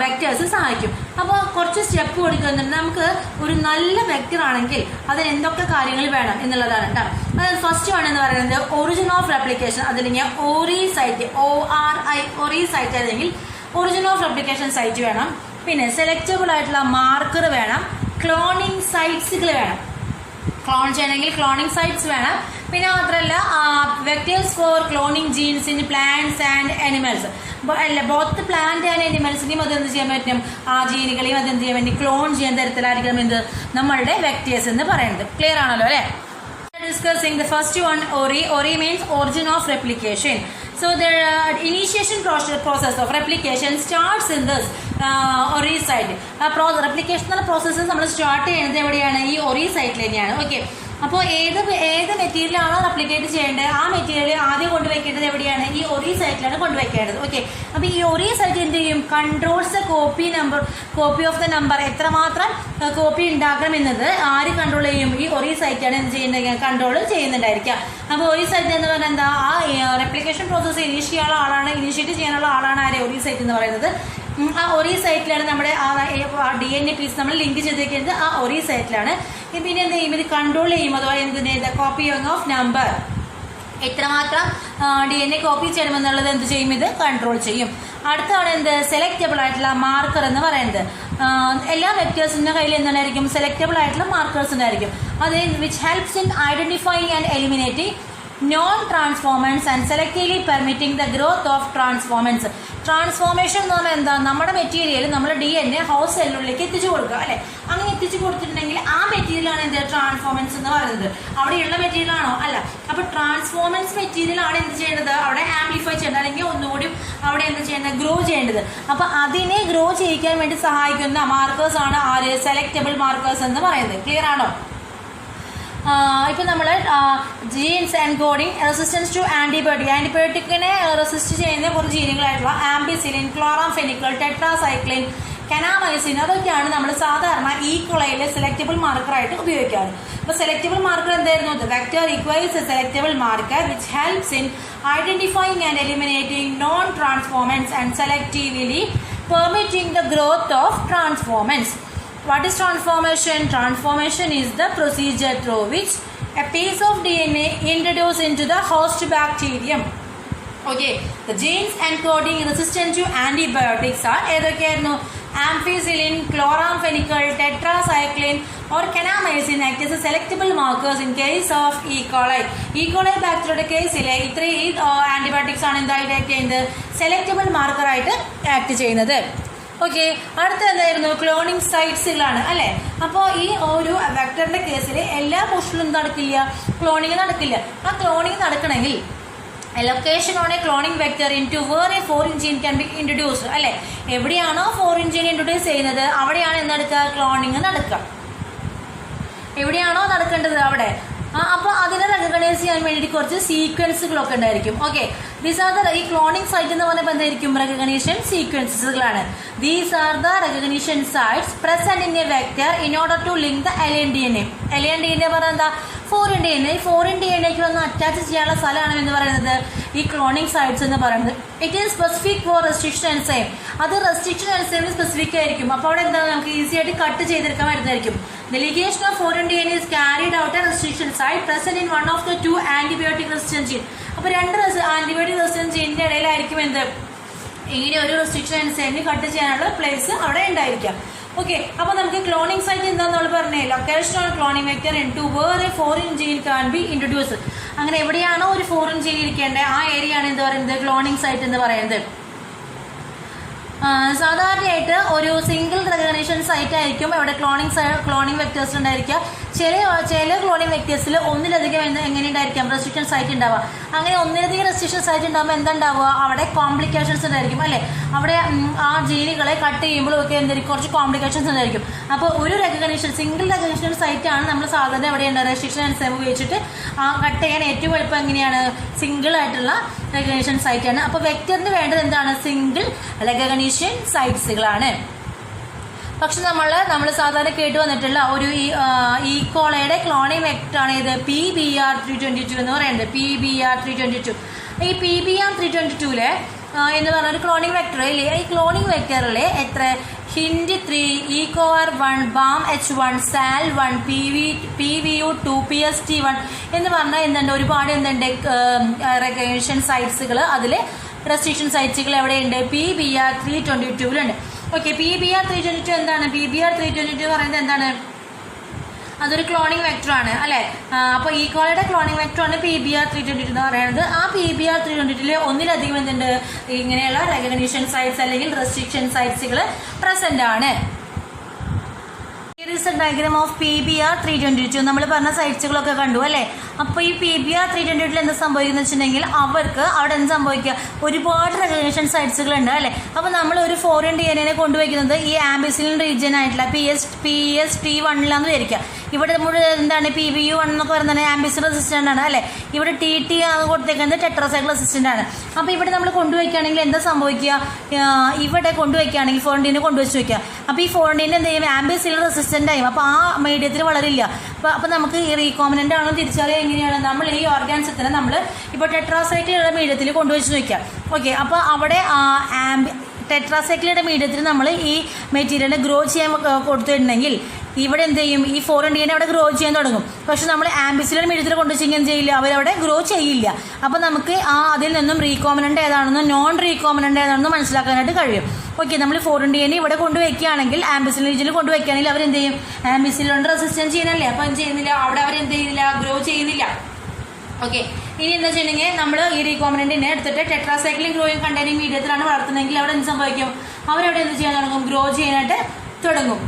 വെക്ടേഴ്സ് സഹായിക്കും. അപ്പോൾ കുറച്ച് സ്റ്റെപ്പ് കൊടുക്കുന്നുണ്ട്. നമുക്ക് ഒരു നല്ല വെക്ടർ ആണെങ്കിൽ അതിന് എന്തൊക്കെ കാര്യങ്ങൾ വേണം എന്നുള്ളതാണ് കേട്ടോ. അതായത് ഫസ്റ്റ് വൺ എന്ന് പറയുന്നത് ഒറിജിൻ ഓഫ് റെപ്ലിക്കേഷൻ. അതില്ലെങ്കിൽ ORI സൈറ്റ്, ORI സൈറ്റ് അല്ലെങ്കിൽ ഒറിജിൻ ഓഫ് റെപ്ലിക്കേഷൻ സൈറ്റ് വേണം. പിന്നെ സെലക്റ്റബിൾ ആയിട്ടുള്ള മാർക്കർ വേണം. ക്ലോണിങ് സൈറ്റ്സുകൾ വേണം, ക്ലോൺ ചെയ്യണമെങ്കിൽ ക്ലോണിങ് സൈറ്റ്സ് വേണം. പിന്നെ മാത്രമല്ല vectors for cloning genes in plants and animals. അല്ല, ബോത്ത് പ്ലാന്റ് ആൻഡ് അനിമൽസിനെയും അതെന്ത് ചെയ്യാൻ പറ്റും, ആ ജീനുകളെയും അതെന്ത് ചെയ്യാൻ വേണ്ടി ക്ലോൺ ചെയ്യാൻ തരത്തിലായിരിക്കണം എന്ത് നമ്മളുടെ വെക്ടേഴ്സ് എന്ന് പറയുന്നത്. ക്ലിയർ ആണല്ലോ അല്ലേ? Discussing the first one, ORI means origin of replication. So the initiation process of replication starts in this ORI site. Replication process നമ്മൾ സ്റ്റാർട്ട് ചെയ്യുന്നത് എവിടെയാണ്, ഈ ORI സൈറ്റിൽ തന്നെയാണ്. ഓക്കെ, അപ്പോൾ ഏത് മെറ്റീരിയലാണോ റെപ്ലിക്കേറ്റ് ചെയ്യേണ്ടത് ആ മെറ്റീരിയൽ ആദ്യം കൊണ്ടുവയ്ക്കേണ്ടത് എവിടെയാണ്, ഈ ORI സൈറ്റിലാണ് കൊണ്ടുവയ്ക്കേണ്ടത്. ഓക്കെ, അപ്പോൾ ഈ ORI സൈറ്റ് എന്ത് ചെയ്യും, controls copy of the number, എത്രമാത്രം കോപ്പി ഉണ്ടാക്കണം എന്നത് ആര് കൺട്രോൾ ചെയ്യും, ഈ ORI സൈറ്റാണ് എന്ത് ചെയ്യുന്നത്, കൺട്രോൾ ചെയ്യുന്നുണ്ടായിരിക്കുക. അപ്പോൾ ORI സൈറ്റ് എന്ന് പറഞ്ഞാൽ എന്താ, ആ റെപ്ലിക്കേഷൻ പ്രോസസ്സ് ഇനീഷ്യേറ്റ് ചെയ്യാനുള്ള ആളാണ് ആര്, ORI സൈറ്റ് എന്ന് പറയുന്നത്. ആ ORI സൈറ്റിലാണ് നമ്മുടെ DNA പീസ് നമ്മൾ ലിങ്ക് ചെയ്തേക്കുന്നത്, ആ ORI സൈറ്റിലാണ്. പിന്നെ എന്ത് ചെയ്യും, ഇത് കൺട്രോൾ ചെയ്യും. അതുപോലെ എന്തിന്, കോപ്പിയിങ് ഓഫ് നമ്പർ, എത്രമാത്രം DNA കോപ്പി ചെയ്യണമെന്നുള്ളത് എന്ത് ചെയ്യും, ഇത് കൺട്രോൾ ചെയ്യും. അടുത്താണ് എന്ത്, സെലക്റ്റബിൾ ആയിട്ടുള്ള മാർക്കർ എന്ന് പറയുന്നത്. എല്ലാ വെക്ടേഴ്സിന്റെ കയ്യിൽ എന്തായിരിക്കും, സെലക്റ്റബിൾ ആയിട്ടുള്ള മാർക്കേഴ്സ് ഉണ്ടായിരിക്കും. അത് which helps in identifying and eliminating non ട്രാൻസ്ഫോമൻസ് and selectively permitting the growth of ട്രാൻസ്ഫോമൻസ്. Transformation എന്ന് പറഞ്ഞാൽ എന്താ, നമ്മുടെ മെറ്റീരിയൽ നമ്മൾ DNA ഹൗസ് സെല്ലുകളിലേക്ക് എത്തിച്ചു കൊടുക്കുക അല്ലെ. അങ്ങനെ എത്തിച്ചു കൊടുത്തിട്ടുണ്ടെങ്കിൽ ആ മെറ്റീരിയലാണ് എന്ത്, ട്രാൻസ്ഫോമൻസ് എന്ന് പറയുന്നത്. അവിടെയുള്ള മെറ്റീരിയൽ ആണോ, അല്ല. അപ്പൊ ട്രാൻസ്ഫോമൻസ് മെറ്റീരിയൽ ആണ് എന്ത് ചെയ്യേണ്ടത്, അവിടെ ആംപ്ലിഫൈ ചെയ്യേണ്ടത്, അല്ലെങ്കിൽ ഒന്നുകൂടി അവിടെ എന്ത് ചെയ്യേണ്ടത്, ഗ്രോ ചെയ്യേണ്ടത്. അപ്പൊ അതിനെ ഗ്രോ ചെയ്യിക്കാൻ വേണ്ടി സഹായിക്കുന്ന മാർക്കേഴ്സ് ആണ് ആര്, സെലക്റ്റബിൾ മാർക്കേഴ്സ് എന്ന് പറയുന്നത്. ക്ലിയർ ആണോ? ഇപ്പം നമ്മൾ ജീൻസ് എൻകോഡിങ് റെസിസ്റ്റൻസ് ടു ആന്റിബയോട്ടിക്കിനെ റെസിസ്റ്റ് ചെയ്യുന്ന കുറച്ച് ജീനുകളായിട്ടുള്ള ആംബിസിലിൻ, ക്ലോറാംഫെനിക്കൽ, ടെട്രാസൈക്ലിൻ, കനാമൈസിൻ, അതൊക്കെയാണ് നമ്മൾ സാധാരണ ഈ കൊളയിലെ സെലക്റ്റബിൾ മാർക്കറായിട്ട് ഉപയോഗിക്കാറ്. അപ്പോൾ സെലക്റ്റബിൾ മാർക്കർ എന്തായിരുന്നു, vector requires A selectable marker which helps in identifying and eliminating non ട്രാൻസ്ഫോമൻസ് and selectively permitting the growth of ട്രാൻസ്ഫോമൻസ്. What is transformation? Transformation is the procedure through which a piece of DNA introduced into the host bacterium. Okay, the genes encoding resistant to antibiotics are ഏതൊക്കെയായിരുന്നു, ampicillin, chloramphenicol, tetracycline or kanamycin act as a selectable markers in case of E. coli. E. coli ബാക്ടീരിയയുടെ കേസിൽ ഇത്രയും antibiotics ആണ് എന്തായിട്ട് selectable marker ആയിട്ട് act ചെയ്യുന്നത്. Okay, അടുത്ത എന്തായിരുന്നു, cloning സൈറ്റ്സുകളാണ് അല്ലെ. അപ്പോൾ ഈ ഒരു വെക്ടറിന്റെ കേസിൽ എല്ലാ പോർഷനിലും നടക്കില്ല, ക്ലോണിങ് നടക്കില്ല. ആ ക്ലോണിങ് നടക്കണമെങ്കിൽ location on a cloning vector into where a foreign gene can be introduced അല്ലെ. എവിടെയാണോ ഫോറിൻ ജീൻ ഇൻട്രൊഡ്യൂസ് ചെയ്യുന്നത് അവിടെയാണ് എന്തെടുക്കുക, ക്ലോണിങ് നടക്കുക. എവിടെയാണോ നടക്കേണ്ടത് അവിടെ. അപ്പോൾ അതിനെ റെക്കഗ്നൈസ് ചെയ്യാൻ വേണ്ടിയിട്ട് കുറച്ച് സീക്വൻസുകളൊക്കെ ഉണ്ടായിരിക്കും. ഓക്കെ, ദീസ് ആർ ദ, ഈ ക്ലോണിങ് സൈറ്റ് എന്ന് പറയുമ്പോൾ എന്തായിരിക്കും, റെക്കഗ്നീഷൻ സീക്വൻസുകളാണ്. These are the recognition sites present in a vector in order to link the alien DNA. alien DNA പറഞ്ഞാൽ എന്താ, ഫോറിൻ DNA. ഈ ഫോറിൻ DNAക്ക് ഒന്ന് അറ്റാച്ച് ചെയ്യാനുള്ള സ്ഥലമാണ് എന്ന് പറയുന്നത് ഈ ക്ലോണിങ് സൈറ്റ്സ് എന്ന് പറയുന്നത്. It is specific four restriction enzyme. അത് റെസ്ട്രിക്ഷൻ എൻസൈമിന് സ്പെസിഫിക് ആയിരിക്കും. അപ്പോൾ അവിടെ എന്താ നമുക്ക് ഈസി ആയിട്ട് കട്ട് ചെയ്തെടുക്കാൻ പറ്റുന്നതായിരിക്കും. The ligation of foreign DNA is carried out at restriction site present in one of the two antibiotic resistant gene. അപ്പോൾ രണ്ട് ആന്റിബയോട്ടിക് റെസിസ്റ്റന്റ് ജീനിന്റെ ഇടയിലായിരിക്കും എന്ത് ഇങ്ങനെ ഒരു റെസ്ട്രിക്ഷൻ എൻസൈമിന് കട്ട് ചെയ്യാനുള്ള പ്ലേസ് അവിടെ ഉണ്ടായിരിക്കാം. ഓക്കെ, അപ്പോൾ നമുക്ക് ക്ലോണിംഗ് സൈറ്റ് എന്താണെന്ന് നമ്മൾ പറഞ്ഞേ, location on cloning vector into where a foreign gene can be introduce. അങ്ങനെ എവിടെയാണോ ഒരു ഫോറിൻ ജീൻ ഇരിക്കേണ്ടത് ആ ഏരിയ ആണ് എന്ത് പറയുന്നത് ക്ലോണിംഗ് സൈറ്റ് എന്ന് പറയുന്നത്. സാധാരണയായിട്ട് ഒരു സിംഗിൾ റെക്കഗ്നീഷൻ സൈറ്റ് ആയിരിക്കും അവിടെ ക്ലോണിംഗ് വെക്ടേഴ്സ് ഉണ്ടായിരിക്കുക. ചില ക്ലോണിംഗ് വെക്ടേഴ്സിൽ ഒന്നിലധികം എങ്ങനെ ഉണ്ടായിരിക്കാം റെസ്ട്രിക്ഷൻ സൈറ്റ് ഉണ്ടാവുക. അങ്ങനെ ഒന്നിലധികം റെസ്ട്രിക്ഷൻ സൈറ്റ് ഉണ്ടാകുമ്പോൾ എന്താ ഉണ്ടാവുക, അവിടെ കോംപ്ലിക്കേഷൻസ് ഉണ്ടായിരിക്കും അല്ലേ. അവിടെ ആ ജീനുകളെ കട്ട് ചെയ്യുമ്പോഴൊക്കെ എന്തായിരിക്കും കുറച്ച് കോംപ്ലിക്കേഷൻസ് ഉണ്ടായിരിക്കും. അപ്പോൾ ഒരു സിംഗിൾ റെക്കഗ്നീഷൻ സൈറ്റ് ആണ് നമ്മൾ സാധാരണ എവിടെയുണ്ട് റെസ്ട്രിക്ഷൻ എൻസൈം ഉപയോഗിച്ചിട്ട് കട്ട് ചെയ്യാൻ ഏറ്റവും എളുപ്പം എങ്ങനെയാണ് സിംഗിൾ ആയിട്ടുള്ള റെക്കഗ്നീഷൻ സൈറ്റ് ആണ്. അപ്പോൾ വെക്ടറിന് വേണ്ടത് എന്താണ് സിംഗിൾ റെക്കഗ്നീഷൻ സൈറ്റ്സുകളാണ്. പക്ഷെ നമ്മൾ സാധാരണ കേട്ട് വന്നിട്ടുള്ള ഒരു ഈക്കോളയുടെ ക്ലോണിംഗ് വെക്ടറാണ് ഇത് PBR322 എന്ന് പറയുന്നത്. PBR322 ഈ PBR322 എന്ന് പറഞ്ഞ ഒരു ക്ലോണിംഗ് വെക്ടർ ഇല്ലേ. ഈ ക്ലോണിംഗ് വെക്ടറിൽ എത്ര HIND3, ECOR1, BAM-H1, SAL1, PVU2, PST1 എന്ന് പറഞ്ഞാൽ എന്തുണ്ട് ഒരുപാട് എന്തുണ്ട് റെക്കഗ്നിഷൻ സൈറ്റ്സുകൾ. അതിൽ റെസ്ട്രിക്ഷൻ സൈറ്റ്സുകൾ എവിടെയുണ്ട് PBR322 ഓക്കെ, PBR322 എന്താണ്? PBR322 പറയുന്നത് എന്താണ്? അതൊരു ക്ലോണിംഗ് വെക്ടറാണ് അല്ലേ. അപ്പോൾ ഈക്കോളയുടെ ക്ലോണിംഗ് വെക്ടറാണ് PBR322 എന്ന് പറയുന്നത്. ആ PBR322 ഒന്നിലധികം എന്തുണ്ട് ഇങ്ങനെയുള്ള റെക്കഗ്നിഷൻ സൈറ്റ്സ് അല്ലെങ്കിൽ റെസ്ട്രിക്ഷൻ സൈറ്റ്സുകൾ പ്രസന്റ് ആണ്. ഡയഗ്രാം ഓഫ് PBR322 നമ്മൾ പറഞ്ഞ സൈറ്റ്സുകളൊക്കെ കണ്ടു അല്ലേ. അപ്പോൾ ഈ PBR322 എന്താ സംഭവിക്കുന്നത് വെച്ചിട്ടുണ്ടെങ്കിൽ അവർക്ക് അവിടെ എന്ത് സംഭവിക്കുക ഒരുപാട് റെക്കഗ്നിഷൻ സൈറ്റ്സുകൾ ഉണ്ട് അല്ലേ. അപ്പോൾ നമ്മൾ ഒരു ഫോറിൻ DNA കൊണ്ടുവയ്ക്കുന്നത് ഈ ആംബിസിലിൻ റീജിയൻ ആയിട്ടുള്ള PST1 വിചാരിക്കുക. ഇവിടെ നമ്മൾ എന്താണ് PVU1 എന്നൊക്കെ പറയുന്നത് ആംബിസിൻ റെസിസ്റ്റന്റ് ആണ് അല്ലേ. ഇവിടെ TT ആണ് കൊടുത്തേക്കുന്നത് ടെട്രാസൈക്കിൾ റെസിസ്റ്റന്റ് ആണ്. അപ്പോൾ ഇവിടെ നമ്മൾ കൊണ്ടുവയ്ക്കുകയാണെങ്കിൽ എന്താ സംഭവിക്കുക, ഇവിടെ കൊണ്ടുവയ്ക്കുകയാണെങ്കിൽ ഫോറിൻ DNA കൊണ്ടുവച്ച് വയ്ക്കുക. അപ്പോൾ ഈ ഫോറിൻ DNA എന്ത് ചെയ്യും ആംബിസിലിൻ റെസിസ്റ്റന്റ് ആയും. അപ്പോൾ ആ മീഡിയത്തിൽ വളരില്ല. അപ്പോൾ നമുക്ക് ഈ റീകോമിനന്റ് ആണോ തിരിച്ചറിയാൻ എങ്ങനെയാണ് നമ്മൾ ഈ ഓർഗാൻസത്തിനെ നമ്മൾ ഇപ്പോൾ ടെട്രാസൈക്കിളുടെ മീഡിയത്തിൽ കൊണ്ടുവച്ച് വയ്ക്കുക. ഓക്കെ, അപ്പോൾ അവിടെ ടെട്രാസൈക്കിളുടെ മീഡിയത്തിൽ നമ്മൾ ഈ മെറ്റീരിയലിനെ ഗ്രോ ചെയ്യാൻ കൊടുത്തിട്ടുണ്ടെങ്കിൽ ഇവിടെ എന്ത് ചെയ്യും ഈ ഫോറിൻ DNA അവിടെ ഗ്രോ ചെയ്യാൻ തുടങ്ങും. പക്ഷെ നമ്മൾ ആംബിസിലർ മീഡിയത്തിൽ കൊണ്ടുവച്ചെങ്കിൽ എന്ത് ചെയ്യില്ല, അവരവിടെ ഗ്രോ ചെയ്യില്ല. അപ്പോൾ നമുക്ക് അതിൽ നിന്നും റീകോമിനന്റ് ഏതാണെന്നും നോൺ റീകോമിനന്റ് ഏതാണെന്നും മനസ്സിലാക്കാനായിട്ട് കഴിയും. ഓക്കെ, നമ്മൾ ഫോറിൻ DNA ഇവിടെ കൊണ്ടുവയ്ക്കുകയാണെങ്കിൽ ആംബിസിലർ റീജിയനിൽ കൊണ്ടുവയ്ക്കുകയാണെങ്കിൽ അവരെന്ത് ചെയ്യും ആംബിസിലിൻ്റെ റെസിസ്റ്റൻസ് ചെയ്യുന്നല്ലേ. അപ്പോൾ എന്ത് ചെയ്യുന്നില്ല അവിടെ അവരെന്ത് ചെയ്യുന്നില്ല ഗ്രോ ചെയ്യുന്നില്ല. ഓക്കെ, ഇനി എന്താ ചെയ്യണമെങ്കിൽ നമ്മൾ ഈ റീകോമിനന്റിനെ എടുത്തിട്ട് ടെട്രാസൈക്ലിൻ ഗ്രോയിങ് കണ്ടെയ്നിങ് മീഡിയത്തിലാണ് വളർത്തുന്നതെങ്കിൽ അവിടെ എന്ത് സംഭവിക്കും അവരവിടെ എന്ത് ചെയ്യാൻ തുടങ്ങും ഗ്രോ ചെയ്യാനായിട്ട് തുടങ്ങും.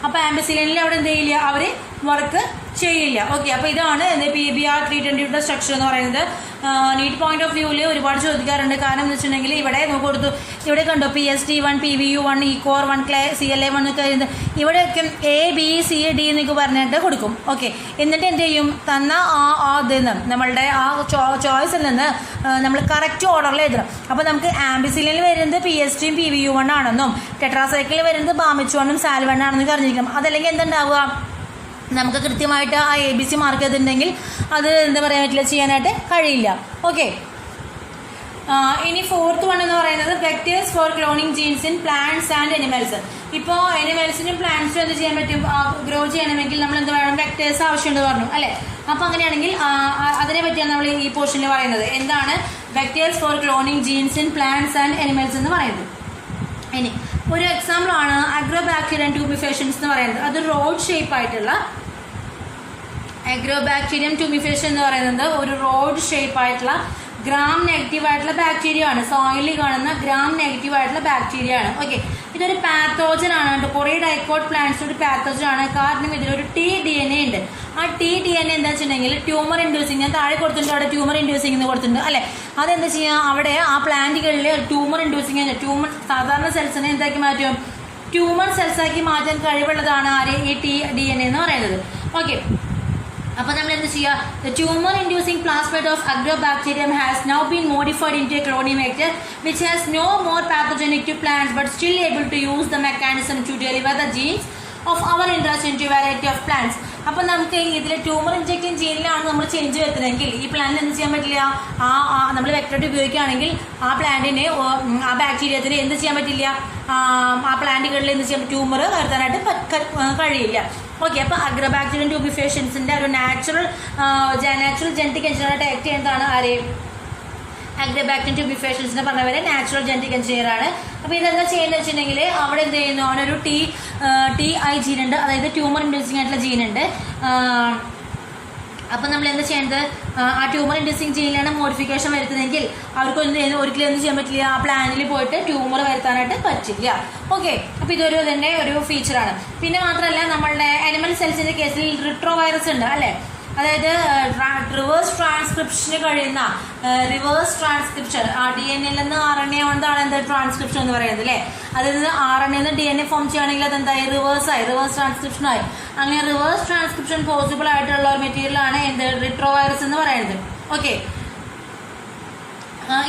അപ്പോൾ ആംബിസിലിനിൽ അവിടെ എന്ത് ചെയ്യില്ല അവർ വർക്ക് ചെയ്യില്ല. ഓക്കെ, അപ്പോൾ ഇതാണ് PBR322 സ്ട്രക്ചർ എന്ന് പറയുന്നത്. നീറ്റ് പോയിന്റ് ഓഫ് വ്യൂവിൽ ഒരുപാട് ചോദിക്കാറുണ്ട്. കാരണം എന്ന് വെച്ചിട്ടുണ്ടെങ്കിൽ ഇവിടെ നമുക്ക് കൊടുത്തു ഇവിടെ കണ്ടോ PST1, PVU1, ECOR1, CLA1 ഒക്കെ ഇവിടെയൊക്കെ ABCD എന്നൊക്കെ പറഞ്ഞിട്ട് കൊടുക്കും. ഓക്കെ, എന്നിട്ട് എന്ത് ചെയ്യും തന്ന ഇതിൽ നിന്ന് നമ്മളുടെ ആ ചോയ്സിൽ നിന്ന് നമ്മൾ കറക്റ്റ് ഓർഡറിൽ എഴുതണം. അപ്പോൾ നമുക്ക് ആംബിസിലിനിൽ വരുന്നത് PSTയും PVU1 ആണെന്നും ടെട്രാസൈക്കിളിൽ വരുന്നത് BAM-H1ഉം SAL1 ആണെന്നും അറിഞ്ഞിരിക്കണം. അതല്ലെങ്കിൽ എന്തുണ്ടാവുക നമുക്ക് കൃത്യമായിട്ട് ആ ABC മാർക്ക് ചെയ്തിട്ടുണ്ടെങ്കിൽ അത് എന്താ പറയാൻ പറ്റില്ല ചെയ്യാനായിട്ട് കഴിയില്ല. ഓക്കെ, ഇനി ഫോർത്ത് വൺ എന്ന് പറയുന്നത് vectors for cloning genes in plants and animals. ഇപ്പോൾ അനിമൽസിനും പ്ലാന്റ്സിനും എന്ത് ചെയ്യാൻ പറ്റും ഗ്രോ ചെയ്യണമെങ്കിൽ നമ്മൾ എന്ത് വേണം വെക്ടേഴ്സ് ആവശ്യമുണ്ട് പറഞ്ഞു അല്ലേ. അപ്പോൾ അങ്ങനെയാണെങ്കിൽ അതിനെ പറ്റിയാണ് നമ്മൾ ഈ പോർഷനിൽ പറയുന്നത്. എന്താണ് vectors for cloning genes in plants and animals എന്ന് പറയുന്നത്. ഇനി ഒരു എക്സാമ്പിൾ ആണ് അഗ്രോബാക്ടീരിയം ട്യൂമിഫേഷൻസ് എന്ന് പറയുന്നത്. അത് റോഡ് ഷേപ്പ് ആയിട്ടുള്ള അഗ്രോബാക്ടീരിയം ട്യൂമിഫേഷൻ എന്ന് പറയുന്നത് ഒരു റോഡ് ഷേപ്പ് ആയിട്ടുള്ള ഗ്രാം നെഗറ്റീവ് ആയിട്ടുള്ള ബാക്ടീരിയ ആണ്. സോയിലിൽ കാണുന്ന ഗ്രാം നെഗറ്റീവ് ആയിട്ടുള്ള ബാക്ടീരിയ ആണ്. ഓക്കെ, ഇതൊരു പാത്തോജൻ ആണ് കേട്ടോ. കുറേ ഡൈക്കോട്ട് പ്ലാന്റ്സ് ഒരു പാത്തോജൻ ആണ്. കാരണം ഇതിലൊരു TDNA ഉണ്ട്. ആ TDNA എന്താ വെച്ചിട്ടുണ്ടെങ്കിൽ ട്യൂമർ ഇൻഡ്യൂസിങ്, ഞാൻ താഴെ കൊടുത്തിട്ടുണ്ട് അവിടെ ട്യൂമർ ഇൻഡ്യൂസിങ് എന്ന് കൊടുത്തിട്ടുണ്ട് അല്ലേ. അതെന്താ ചെയ്യുക അവിടെ ആ പ്ലാന്റുകളിൽ ട്യൂമർ ഇൻഡ്യൂസിങ് ട്യൂമർ സാധാരണ സെൽസിനെ എന്താക്കി മാറ്റും ട്യൂമർ സെൽസാക്കി മാറ്റാൻ കഴിവുള്ളതാണ് ആര് ഈ TDNA എന്ന് പറയുന്നത്. ഓക്കെ, അപ്പോൾ നമ്മൾ എന്ത് ചെയ്യുക the tumor inducing plasmid of agrobacterium has now been modified into a cloning vector which has no more pathogenic to plants but still able to use the mechanism to deliver the genes of our interest into variety of plants. അപ്പോൾ നമുക്ക് ഇതിൽ tumour ഇൻജെക്റ്റിംഗ് ജീനിലാണ് നമ്മൾ change വരുത്തുന്നതെങ്കിൽ ഈ പ്ലാന്റിന് എന്ത് ചെയ്യാൻ പറ്റില്ല, നമ്മൾ വെക്ടറായിട്ട് ഉപയോഗിക്കുകയാണെങ്കിൽ ആ പ്ലാന്റിന് ആ ബാക്ടീരിയത്തിന് എന്ത് ചെയ്യാൻ പറ്റില്ല, ആ പ്ലാന്റുകളിൽ എന്ത് ചെയ്യാൻ ട്യൂമർ വരുത്താനായിട്ട് കഴിയില്ല. ഓക്കെ, അപ്പോൾ അഗ്രബാക്ടീരിയൻ ട്യൂബിഫിക്കേഷൻസിൻ്റെ ഒരു നാച്ചുറൽ ജനറ്റിക് എഞ്ചിനീയറായിട്ട് ആക്ട് ചെയ്യുന്നതാണ് ആര്, അഗ്രബാക്ടീരിയൻ ട്യൂബിഫിക്കേഷൻസിനെ പറഞ്ഞവരെ നാച്ചുറൽ ജനറ്റിക് എഞ്ചിനീയർ ആണ്. അപ്പോൾ ഇതെന്താ ചെയ്യുന്നത് വെച്ചിട്ടുണ്ടെങ്കിൽ അവിടെ എന്ത് ചെയ്യുന്നു, അവനൊരു TI ജീനുണ്ട്, അതായത് ട്യൂമർ ഇൻഡ്യൂസിങ് ആയിട്ടുള്ള ജീനുണ്ട്. അപ്പം നമ്മൾ എന്താ ചെയ്യേണ്ടത്, ആ ട്യൂമർ ഇൻഡ്യൂസിങ് ജീനിലാണ് മോഡിഫിക്കേഷൻ വരുത്തുന്നതെങ്കിൽ അവർക്ക് ഒരിക്കലും എന്ത് ചെയ്യാൻ പറ്റില്ല, ആ പ്ലാന്റിൽ പോയിട്ട് ട്യൂമർ വരുത്താനായിട്ട് പറ്റില്ല. ഓക്കെ, അപ്പോൾ ഇതൊരു തന്നെ ഒരു ഫീച്ചറാണ്. പിന്നെ മാത്രമല്ല നമ്മളുടെ അനിമൽ സെൽസിൻ്റെ കേസിൽ റിട്രോ വൈറസ് ഉണ്ട് അല്ലേ, അതായത് റിവേഴ്സ് ട്രാൻസ്ക്രിപ്ഷന് കഴിയുന്ന റിവേഴ്സ് ട്രാൻസ്ക്രിപ്ഷൻ, DNA നിന്ന് RNA കൊണ്ടാണ് എന്താ ട്രാൻസ്ക്രിപ്ഷൻ എന്ന് പറയുന്നത് അല്ലേ. അതായത് RNA നിന്ന് DNA ഫോം ചെയ്യുകയാണെങ്കിൽ അതെന്തായി, റിവേഴ്സ് ട്രാൻസ്ക്രിപ്ഷനായി. അങ്ങനെ റിവേഴ്സ് ട്രാൻസ്ക്രിപ്ഷൻ പോസിബിൾ ആയിട്ടുള്ള ഒരു മെറ്റീരിയലാണ് എന്ത്, റിട്രോ വൈറസ് എന്ന് പറയുന്നത്. ഓക്കെ,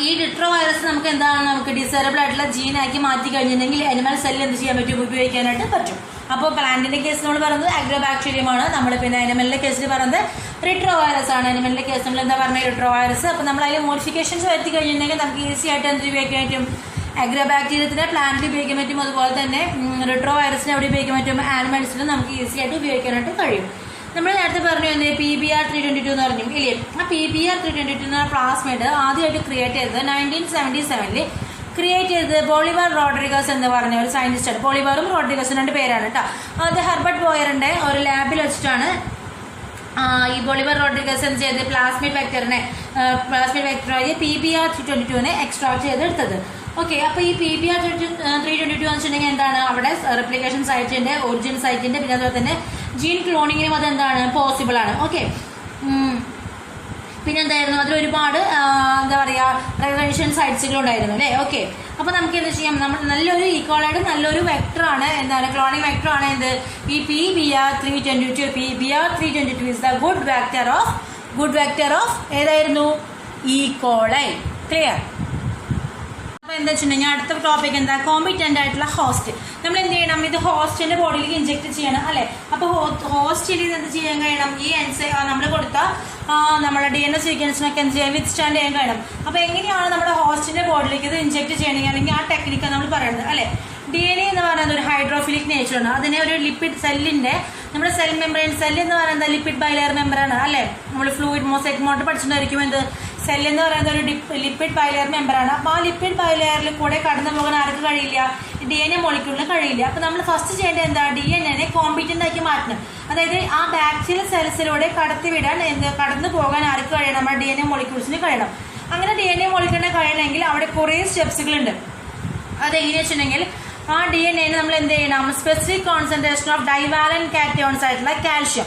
ഈ റിട്രോ വൈറസ് നമുക്ക് എന്താണ്, നമുക്ക് ഡിസൈറബിൾ ആയിട്ടുള്ള ജീനാക്കി മാറ്റി കഴിഞ്ഞിട്ടുണ്ടെങ്കിൽ അനിമൽ സെല്ലിൽ എന്ത് ചെയ്യാൻ പറ്റും, ഉപയോഗിക്കാനായിട്ട് പറ്റും. അപ്പോൾ പ്ലാന്റിന്റെ കേസ് നമ്മൾ പറയുന്നത് അഗ്രോബാക്ടീരിയമാണ്, നമ്മൾ പിന്നെ അനിമലിന്റെ കേസിൽ പറയുന്നത് റിട്രോ വൈറസ് ആണ്. അനിമലിന്റെ കേസ് നമ്മൾ എന്താ പറഞ്ഞത്, റിട്രോ വൈറസ്. അപ്പോൾ നമ്മൾ അതിൽ മോഡിഫിക്കേഷൻസ് വരുത്തി കഴിഞ്ഞിട്ടുണ്ടെങ്കിൽ നമുക്ക് ഈസി ആയിട്ട് എന്ത് ഉപയോഗിക്കാൻ പറ്റും, അഗ്രോബാക്ടീരിയത്തിനെ പ്ലാന്റിൽ ഉപയോഗിക്കാൻ പറ്റും. അതുപോലെ തന്നെ റിട്രോ വൈറസിനെ എവിടെ ഉപയോഗിക്കാൻ പറ്റും, ആനിമൽസിലും നമുക്ക് ഈസി ആയിട്ട് ഉപയോഗിക്കാനായിട്ട് കഴിയും. നമ്മൾ നേരത്തെ പറഞ്ഞു PBR322 എന്ന് പറഞ്ഞു ഇല്ലേ. ആ PBR322 എന്ന പ്ലാസ്മേഡ് ആദ്യമായിട്ട് ക്രിയേറ്റ് ചെയ്തത് 1977 ക്രിയേറ്റ് ചെയ്തത് ബോളിവർ റോഡ്രിഗസ് എന്ന് പറഞ്ഞ ഒരു സയന്റിസ്റ്റാണ്. ബോളിവറും റോഡ്രിഗസും രണ്ട് പേരാണ് കേട്ടോ. അത് ഹെർബർട്ട് ബോയറിന്റെ ഒരു ലാബിൽ വെച്ചിട്ടാണ് ഈ ബോളിവർ റോഡ്രിഗസ് എന്ത് ചെയ്ത് പ്ലാസ്മിഡ് വെക്ടറായ PBR322 എക്സ്ട്രാക്ട് ചെയ്തെടുത്തത്. ഓക്കെ, അപ്പോൾ ഈ PBR322 എന്ന് വെച്ചിട്ടുണ്ടെങ്കിൽ എന്താണ്, അവിടെ റെപ്ലിക്കേഷൻ സൈറ്റിന്റെ ഒറിജിൻ സൈറ്റിന്റെ പിന്നെ അതുപോലെ തന്നെ ജീൻ ക്ലോണിങ്ങിനും അതെന്താണ് പോസിബിൾ ആണ്. ഓക്കെ, പിന്നെ എന്തായിരുന്നു, അതിൽ ഒരുപാട് എന്താ പറയുക റെഗുലേഷൻ സൈറ്റ്സുകളുണ്ടായിരുന്നു അല്ലേ. ഓക്കെ, അപ്പോൾ നമുക്ക് എന്ത് ചെയ്യാം, നമ്മൾ നല്ലൊരു ഈക്വലായിട്ട് നല്ലൊരു വെക്ടറാണ് എന്താണ്, ക്ലോണിങ് വെക്ടറാണ് എന്ത്, ഈ PBR322. PBR322 is the good vector of ഏതായിരുന്നു, ഈക്കോളൈ. ക്ലിയർ? അപ്പോൾ എന്താ വെച്ചിട്ടുണ്ടെങ്കിൽ അടുത്ത ടോപ്പിക് എന്താ, കോമ്പിറ്റൻ്റ് ആയിട്ടുള്ള ഹോസ്റ്റ്. നമ്മൾ എന്ത് ചെയ്യണം, ഇത് ഹോസ്റ്റിന്റെ ബോഡിയിലേക്ക് ഇഞ്ചെക്ട് ചെയ്യണം അല്ലേ. അപ്പോൾ ഹോസ്റ്റിൽ എന്ത് ചെയ്യാൻ കഴിയണം, ഈ നമ്മൾ കൊടുത്ത നമ്മുടെ DNA സീക്വൻസിനൊക്കെ എന്ത് ചെയ്യാൻ വിത്ത്സ്റ്റാൻഡ് ചെയ്യാൻ കഴിയണം. അപ്പോൾ എങ്ങനെയാണ് നമ്മുടെ ഹോസ്റ്റിന്റെ ബോഡിയിലേക്ക് ഇത് ഇഞ്ചെക്ട് ചെയ്യണമെങ്കിൽ അല്ലെങ്കിൽ ആ ടെക്നിക്കാണ് നമ്മൾ പറയുന്നത് അല്ലേ. DNA എന്ന് പറയുന്നത് ഒരു ഹൈഡ്രോഫിലിക് നേച്ചറാണ്. അതിനെ ഒരു ലിപ്പിഡ് സെല്ലിന്റെ, നമ്മുടെ സെൽ മെമ്പറൈൻ, സെല്ല് എന്ന് പറയുന്നത് ലിപ്പിഡ് ബൈലെയർ മെമ്പറാണ് അല്ലേ. നമ്മൾ ഫ്ലൂയിഡ് മോസൈക്ക് മോട്ട് പഠിച്ചിട്ടുണ്ടായിരിക്കും എന്ത്, സെല്ല് എന്ന് പറയുന്നത് ഒരു ലിപ്പിഡ് ബൈലെയർ മെമ്പറാണ്. അപ്പോൾ ആ ലിപ്പിഡ് ബൈലെയറിൽ കൂടെ കടന്നു പോകാൻ ആർക്ക് കഴിയില്ല, DNA മോളിക്യൂളിന് കഴിയില്ല. അപ്പോൾ നമ്മൾ ഫസ്റ്റ് ചെയ്യേണ്ടത് എന്താ, DNA കോമ്പിറ്റൻ്റ് ആക്കി മാറ്റണം. അതായത് ആ ബാക്ടീരിയൽ സെൽസിലൂടെ കടന്നു പോകാൻ ആർക്ക് കഴിയണം, നമ്മുടെ DNA മോളിക്യൂൾസിന് കഴിയണം. അങ്ങനെ DNA മോളിക്യൂളിന് കഴിയണമെങ്കിൽ അവിടെ കുറേ സ്റ്റെപ്സുകളുണ്ട്. അതെങ്ങനെ വെച്ചിട്ടുണ്ടെങ്കിൽ ആ DNA നമ്മൾ എന്ത് ചെയ്യണം, specific concentration of divalent cations ആയിട്ടുള്ള കാൽഷ്യം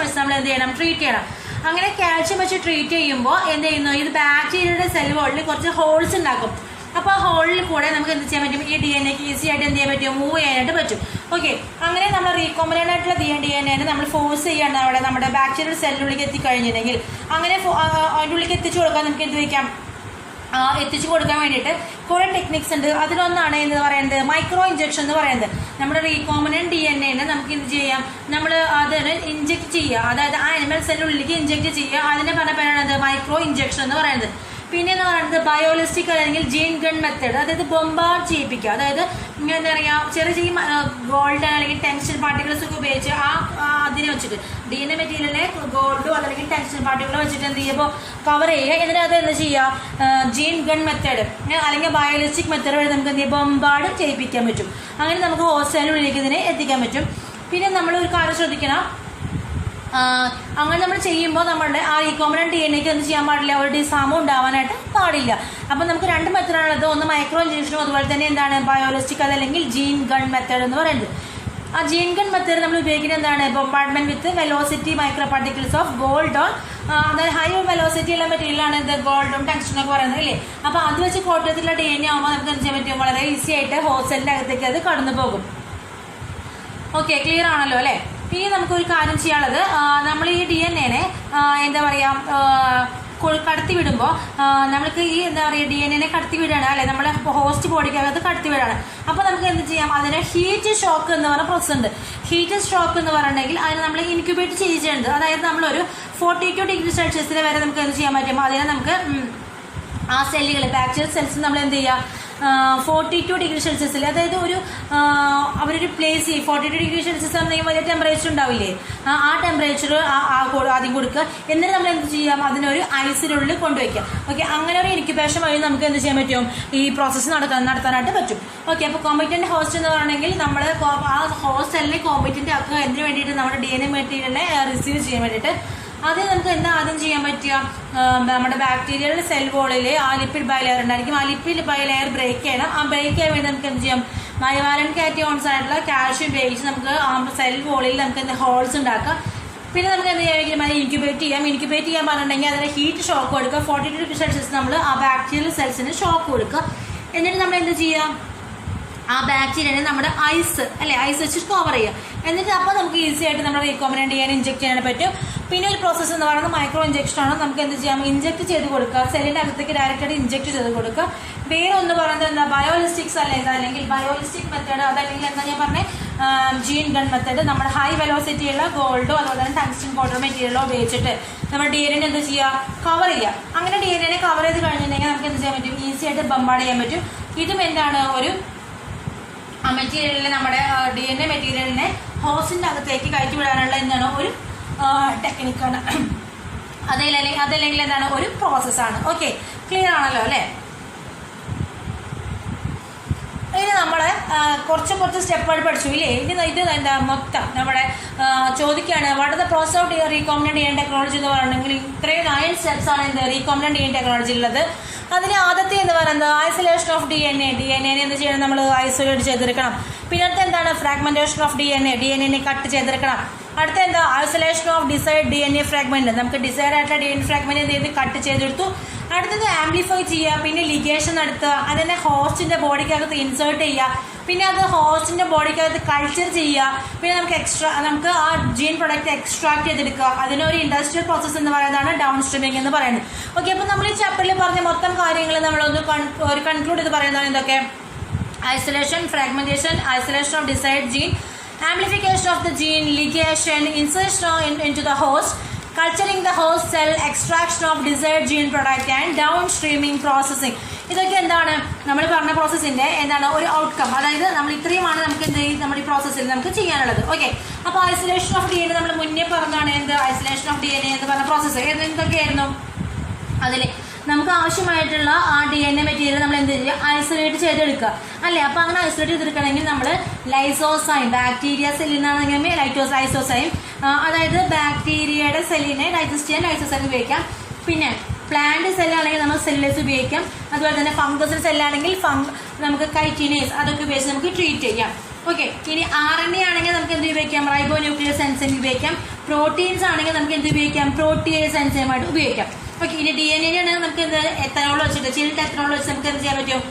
വെച്ച് നമ്മൾ എന്ത് ചെയ്യണം, ട്രീറ്റ് ചെയ്യണം. അങ്ങനെ കാൽഷ്യം വെച്ച് ട്രീറ്റ് ചെയ്യുമ്പോൾ എന്ത് ചെയ്യുന്നു, ഇത് ബാക്ടീരിയയുടെ സെൽ വോളിൽ കുറച്ച് ഹോൾസ് ഉണ്ടാക്കും. അപ്പോൾ ആ ഹോളിൽ കൂടെ നമുക്ക് എന്ത് ചെയ്യാൻ പറ്റും, ഈ DNAക്ക് ഈസി ആയിട്ട് എന്ത് ചെയ്യാൻ പറ്റും, മൂവ് ചെയ്യാനായിട്ട് പറ്റും. ഓക്കെ, അങ്ങനെ നമ്മൾ റീകോmbinant ആയിട്ടുള്ള DNA നമ്മൾ ഫോഴ്സ് ചെയ്യാണ് അവിടെ നമ്മുടെ ബാക്ടീരിയൽ സെല്ലിനുള്ളിലേക്ക് എത്തിക്കഴിഞ്ഞിട്ടുണ്ടെങ്കിൽ അങ്ങനെ അതിൻ്റെ ഉള്ളിലേക്ക് എത്തിച്ചു കൊടുക്കാൻ നമുക്ക് എന്ത് വയ്ക്കാം, എത്തിച്ചു കൊടുക്കാൻ വേണ്ടിയിട്ട് കുറേ ടെക്നിക്സ് ഉണ്ട്. അതിലൊന്നാണ് എന്ന് പറയുന്നത് മൈക്രോ ഇഞ്ചക്ഷൻ എന്ന് പറയുന്നത്. നമ്മുടെ റീകോmbinant DNA നമുക്ക് എന്ത് ചെയ്യാം, നമ്മൾ അതിന് ഇഞ്ചെക്ട് ചെയ്യുക, അതായത് ആ അനിമൽ സെല്ലിനുള്ളിലേക്ക് ഇഞ്ചെക്ട് ചെയ്യുക. അതിനെ പറഞ്ഞ പേരാണ് മൈക്രോ ഇഞ്ചക്ഷൻ എന്ന് പറയുന്നത്. പിന്നെ എന്ന് പറയുന്നത് ബയോളിസ്റ്റിക് അല്ലെങ്കിൽ ജീൻ ഗൺ മെത്തേഡ്, അതായത് ബൊംബാർഡ് ചെയ്യിപ്പിക്കുക. അതായത് എന്താ പറയുക, ചെറിയ ചെറിയ ഗോൾഡ് അല്ലെങ്കിൽ ടെൻഷൻ പാർട്ടിക്കിൾസ് ഒക്കെ ഉപയോഗിച്ച് അതിനെ വെച്ചിട്ട് DNA മെറ്റീരിയലിനെ ഗോൾഡോ അല്ലെങ്കിൽ ടെൻഷൻ പാർട്ടിക്കിളോ വെച്ചിട്ട് എന്ത് ചെയ്യുമ്പോൾ കവർ ചെയ്യുക. എന്നിട്ട് എന്താ ചെയ്യുക, ജീൻ ഗൺ മെത്തേഡ് അല്ലെങ്കിൽ ബയോളിസ്റ്റിക് മെത്തേഡ് വഴി നമുക്ക് എന്ത് ചെയ്യുക, ബൊംബാർഡ് ചെയ്യിപ്പിക്കാൻ പറ്റും. അങ്ങനെ നമുക്ക് ഹോസ്റ്റലിനുള്ളിലേക്ക് ഇതിനെ എത്തിക്കാൻ പറ്റും. പിന്നെ നമ്മൾ ഒരു കാര്യം ശ്രദ്ധിക്കണം, അങ്ങനെ നമ്മൾ ചെയ്യുമ്പോൾ നമ്മളുടെ ആ റീകോmbinant DNAക്ക് എന്ത് ചെയ്യാൻ പാടില്ല, ഒരു ഡിസാമോ ഉണ്ടാവാനായിട്ട് പാടില്ല. അപ്പം നമുക്ക് രണ്ട് മെത്തേഡാണുള്ളത്, ഒന്ന് മൈക്രോ ഇഞ്ചക്ഷനും അതുപോലെ തന്നെ എന്താണ് ബയോളിസ്റ്റിക് അതല്ലെങ്കിൽ ജീൻ ഗൺ മെത്തേഡ് എന്ന് പറയുന്നത്. ആ ജീൻ ഗൺ മെത്തേഡ് നമ്മൾ ഉപയോഗിക്കുന്നത് എന്താണ്, bombardment with velocity micro particles of gold on, അതായത് ഹൈ വെലോസിറ്റി ഉള്ള മെറ്റീരിയലാണ് ഇത് ഗോൾഡും ടങ്സ്റ്റനൊക്കെ പറയുന്നത് അല്ലേ. അപ്പോൾ അത് വെച്ച് കോട്ടയത്തിലുള്ള DNA ആകുമ്പോൾ നമുക്ക് എന്ത് ചെയ്യാൻ പറ്റും, വളരെ ഈസി ആയിട്ട് ഹോസ്റ്റലിൻ്റെ അകത്തേക്ക് അത് കടന്നു പോകും. ഓക്കെ, ക്ലിയർ ആണല്ലോ അല്ലേ. ഇനി നമുക്കൊരു കാര്യം ചെയ്യാനുള്ളത്, നമ്മൾ ഈ DNA എന്താ പറയുക കടത്തി വിടുമ്പോൾ നമുക്ക് ഈ എന്താ പറയുക DNA കടത്തി വിടുകയാണ് അല്ലെ, നമ്മുടെ ഹോസ്റ്റ് ബോഡിക്കകത്ത് കടത്തി വിടുകയാണ്. അപ്പോൾ നമുക്ക് എന്ത് ചെയ്യാം, അതിനെ ഹീറ്റ് ഷോക്ക് എന്ന് പറഞ്ഞ പ്രോസസ് ഉണ്ട്. ഹീറ്റ് ഷോക്ക് എന്ന് പറഞ്ഞിട്ടുണ്ടെങ്കിൽ അതിന് നമ്മൾ ഇൻക്യുബേറ്റ് ചെയ്യേണ്ടത്, അതായത് നമ്മളൊരു 42 ഡിഗ്രി സെൽഷ്യസിൽ വരെ നമുക്ക് എന്ത് ചെയ്യാൻ പറ്റും, അതിനെ നമുക്ക് ആ സെല്ലുകൾ ബാക്ടീരിയൽ സെൽസ് നമ്മൾ എന്ത് ചെയ്യുക 42 ഡിഗ്രി സെൽഷ്യസിൽ, അതായത് ഒരു അവരൊരു പ്ലേസ് ചെയ്യും. 42 ഡിഗ്രി സെൽഷ്യസ് ആണെങ്കിൽ വലിയ ടെമ്പറേച്ചർ ഉണ്ടാവില്ലേ, ആ ടെമ്പറേച്ചർ ആദ്യം കൊടുക്കുക. എന്നിട്ട് നമ്മൾ എന്ത് ചെയ്യാം, അതിനൊരു ഐസിനുള്ളിൽ കൊണ്ടുവയ്ക്കാം. ഓക്കെ, അങ്ങനെ ഒരു ഇൻക്യുബേഷൻ വഴി നമുക്ക് എന്ത് ചെയ്യാൻ പറ്റും, ഈ പ്രോസസ്സ് നടത്താനായിട്ട് പറ്റും. ഓക്കെ, അപ്പോൾ കോമ്പറ്റന്റ് ഹോസ്റ്റ് എന്ന് പറയുകയാണെങ്കിൽ നമ്മൾ ആ ഹോസ്റ്റ് സെല്ലിനെ കോമ്പറ്റന്റ് ആക്കുക. എന്തിനു വേണ്ടിയിട്ട്, നമ്മുടെ DNA മെറ്റീരിയലിനെ റിസീവ് ചെയ്യാൻ വേണ്ടിയിട്ട്. അത് നമുക്ക് എന്താ ആദ്യം ചെയ്യാൻ പറ്റുക, നമ്മുടെ ബാക്ടീരിയൽ സെൽ വോളിൽ ആ ലിപ്പിഡ് ബൈലെയർ ഉണ്ടായിരിക്കും. ആ ലിപ്പിഡ് ബൈലെയർ ബ്രേക്ക് ചെയ്യണം. ആ ബ്രേക്ക് ചെയ്യാൻ വേണ്ടി നമുക്ക് എന്ത് ചെയ്യാം, ബയോവാലന്റ് കാറ്റയോൺസ് ആയിട്ടുള്ള കാൽഷ്യം ഉപയോഗിച്ച് നമുക്ക് ആ സെൽ വോളിൽ നമുക്ക് എന്താ ഹോൾസ് ഉണ്ടാക്കാം. പിന്നെ നമുക്ക് എന്ത് ചെയ്യാമെങ്കിലും അത് ഇൻക്യുബേറ്റ് ചെയ്യാൻ പറഞ്ഞിട്ടുണ്ടെങ്കിൽ അതിന് ഹീറ്റ് ഷോക്ക് കൊടുക്കുക. 42 ഡിഗ്രി സെൽഷ്യസ് നമ്മൾ ആ ബാക്ടീരിയൽ സെൽസിന് ഷോക്ക് കൊടുക്കുക. എന്നിട്ട് നമ്മൾ എന്ത് ചെയ്യാം, ആ ബാക്ടീരിയനെ നമ്മുടെ ഐസ് വെച്ച് കവർ ചെയ്യുക. എന്നിട്ട് അപ്പോൾ നമുക്ക് ഈസി ആയിട്ട് നമ്മൾ റീകോമിനന്റ് ചെയ്യാൻ ഇഞ്ചെക്ട് ചെയ്യാൻ പറ്റും. പിന്നെ ഒരു പ്രോസസ്സ് എന്ന് പറയുന്നത് മൈക്രോ ഇഞ്ചെക്ഷൻ ആണ്. നമുക്ക് എന്ത് ചെയ്യാം, ഇഞ്ചെക്ട് ചെയ്ത് കൊടുക്കുക, സെല്ലിൻ്റെ അകത്തേക്ക് ഡയറക്റ്റായിട്ട് ഇഞ്ചെക്ട് ചെയ്ത് കൊടുക്കുക. വേറെ ഒന്ന് പറയുന്നത് എന്താ, ബയോളിസ്റ്റിക്സ് അല്ലെങ്കിൽ ബയോളിസ്റ്റിക് മെത്തേഡ്, അതല്ലെങ്കിൽ എന്താ ഞാൻ പറഞ്ഞ ജീൻ ഗൺ മെത്തേഡ്. നമ്മുടെ ഹൈ വെലോസിറ്റി ഉള്ള ഗോൾഡോ അതുപോലെ തന്നെ ടങ്സ്റ്റൺ പൗഡർ മെറ്റീരിയലോ ഉപയോഗിച്ചിട്ട് നമ്മുടെ DNA എന്ത് ചെയ്യുക, കവർ ചെയ്യുക. അങ്ങനെ DNA കവർ ചെയ്ത് കഴിഞ്ഞിട്ടുണ്ടെങ്കിൽ നമുക്ക് എന്ത് ചെയ്യാൻ പറ്റും, ഈസി ആയിട്ട് ബമ്പാർഡ് ചെയ്യാൻ പറ്റും. ഇതും എന്താണ്, ഒരു മെറ്റീരിയലിനെ നമ്മുടെ DNA മെറ്റീരിയലിനെ ഹോസ്റ്റിൻ്റെ അകത്തേക്ക് കയറ്റി വിടാനുള്ള എന്താണ് ഒരു ടെക്നിക്കാണ്. അതല്ലെങ്കിൽ എന്താണ് ഒരു പ്രോസസ്സാണ്. ഓക്കെ, ക്ലിയർ ആണല്ലോ അല്ലേ? ഇനി നമ്മളെ കുറച്ച് സ്റ്റെപ്പായിട്ട് പഠിച്ചു ഇല്ലേ? ഇത് എന്താ മൊത്തം നമ്മുടെ ചോദിക്കുകയാണ്, what the process of recombinant DNA technology എന്ന് പറഞ്ഞിട്ടുണ്ടെങ്കിൽ ഇത്രയും 9 സ്റ്റെപ്സ് ആണ് എന്ത് റീകോമിനന്റ് DNA ടെക്നോളജി ഉള്ളത്. അതിൽ ആദ്യത്തെ എന്ന് പറയുന്നത് ഐസൊലേഷൻ ഓഫ് DNA എന്ത് ചെയ്യണം, നമ്മൾ ഐസൊലേറ്റ് ചെയ്തെടുക്കണം. പിന്നെ അടുത്ത എന്താണ്, ഫ്രാഗ്മെന്റേഷൻ ഓഫ് DNA കട്ട് ചെയ്തെടുക്കണം. അടുത്ത എന്താ, isolation of decide DNA fragment, നമുക്ക് ഡിസൈഡ് ആയിട്ടുള്ള DNA ഫ്രാഗ്മെന്റ് എന്ത് ചെയ്ത് കട്ട് ചെയ്തെടുത്തു. അടുത്തത് ആംപ്ലിഫൈ ചെയ്യുക, പിന്നെ ലിഗേഷൻ നടത്തുക, അതിനെ ഹോസ്റ്റിന്റെ ബോഡിക്കകത്ത് ഇൻസേർട്ട് ചെയ്യുക, പിന്നെ അത് ഹോസ്റ്റിന്റെ ബോഡിക്കകത്ത് കൾച്ചർ ചെയ്യുക, പിന്നെ നമുക്ക് ആ ജീൻ പ്രൊഡക്റ്റ് എക്സ്ട്രാക്ട് ചെയ്തെടുക്കുക. അതിനൊരു ഇൻഡസ്ട്രിയൽ പ്രോസസ്സ് എന്ന് പറയുന്നതാണ് ഡൗൺ സ്ട്രീമിംഗ് എന്ന് പറയുന്നത്. ഓക്കെ, അപ്പോൾ നമ്മൾ ഈ ചാപ്റ്ററിൽ പറഞ്ഞ മൊത്തം കാര്യങ്ങൾ നമ്മളൊന്ന് കൺക്ലൂഡ് ചെയ്ത് പറയുന്നതാണ് എന്തൊക്കെ, isolation, fragmentation, isolation of decide gene, amplification of the gene, ligation, insertion into the host, culturing the host cell, extraction of desired gene product and downstreaming processing. ഇതൊക്കെ എന്താണ് നമ്മൾ പറഞ്ഞ പ്രോസസ്സിന്റെ എന്താണ് ഒരു ഔട്ട്കം, അതായത് നമ്മൾ ഇത്രയുമാണ് നമുക്ക് എന്ത് നമ്മുടെ ഈ പ്രോസസ്സിൽ നമുക്ക് ചെയ്യാനുള്ളത്. ഓക്കെ, അപ്പോൾ ഐസൊലേഷൻ ഓഫ് DNA നമ്മൾ മുന്നേ പറഞ്ഞാണ് എന്ത്, ഐസൊലേഷൻ ഓഫ് DNA എന്ന് പറഞ്ഞ പ്രോസസ്സ് എന്തൊക്കെയായിരുന്നു, അതിൽ നമുക്ക് ആവശ്യമായിട്ടുള്ള ആ DNA മെറ്റീരിയൽ നമ്മൾ എന്ത് ചെയ്യുക, ഐസൊലേറ്റ് ചെയ്തെടുക്കുക അല്ലേ. അപ്പോൾ അങ്ങനെ ഐസൊലേറ്റ് ചെയ്തെടുക്കണമെങ്കിൽ നമ്മൾ ലൈസോസൈം, ബാക്ടീരിയ സെല്ലിൽ നിന്നാണെങ്കിൽ ലൈസോസൈം, അതായത് ബാക്ടീരിയയുടെ സെല്ലിനെ ഡൈജസ്റ്റ് ചെയ്യാൻ ലൈസോസൈം ഉപയോഗിക്കാം. പിന്നെ പ്ലാന്റ് സെല്ലാണെങ്കിൽ നമ്മൾ സെല്ലുലേസ് ഉപയോഗിക്കാം. അതുപോലെ തന്നെ ഫംഗസ് സെല്ലാണെങ്കിൽ നമുക്ക് കൈറ്റിനേസ് അതൊക്കെ ഉപയോഗിച്ച് നമുക്ക് ട്രീറ്റ് ചെയ്യാം. ഓക്കെ, ഇനി RNA ആണെങ്കിൽ നമുക്ക് എന്ത് ഉപയോഗിക്കാം, റൈബോ ന്യൂക്ലിയസ് എൻസൈം ഉപയോഗിക്കാം. പ്രോട്ടീൻസ് ആണെങ്കിൽ നമുക്ക് എന്ത് ഉപയോഗിക്കാം, പ്രോട്ടിയേസ് എൻസൈമായിട്ട് ഉപയോഗിക്കാം. ഓക്കെ, ഇനി DNA ആണെങ്കിൽ നമുക്ക് എന്ത് എത്തനോൾ വെച്ചിട്ട് ചിൽഡ് എത്തനോൾ വെച്ച് നമുക്ക് എന്ത് ചെയ്യാൻ പറ്റും,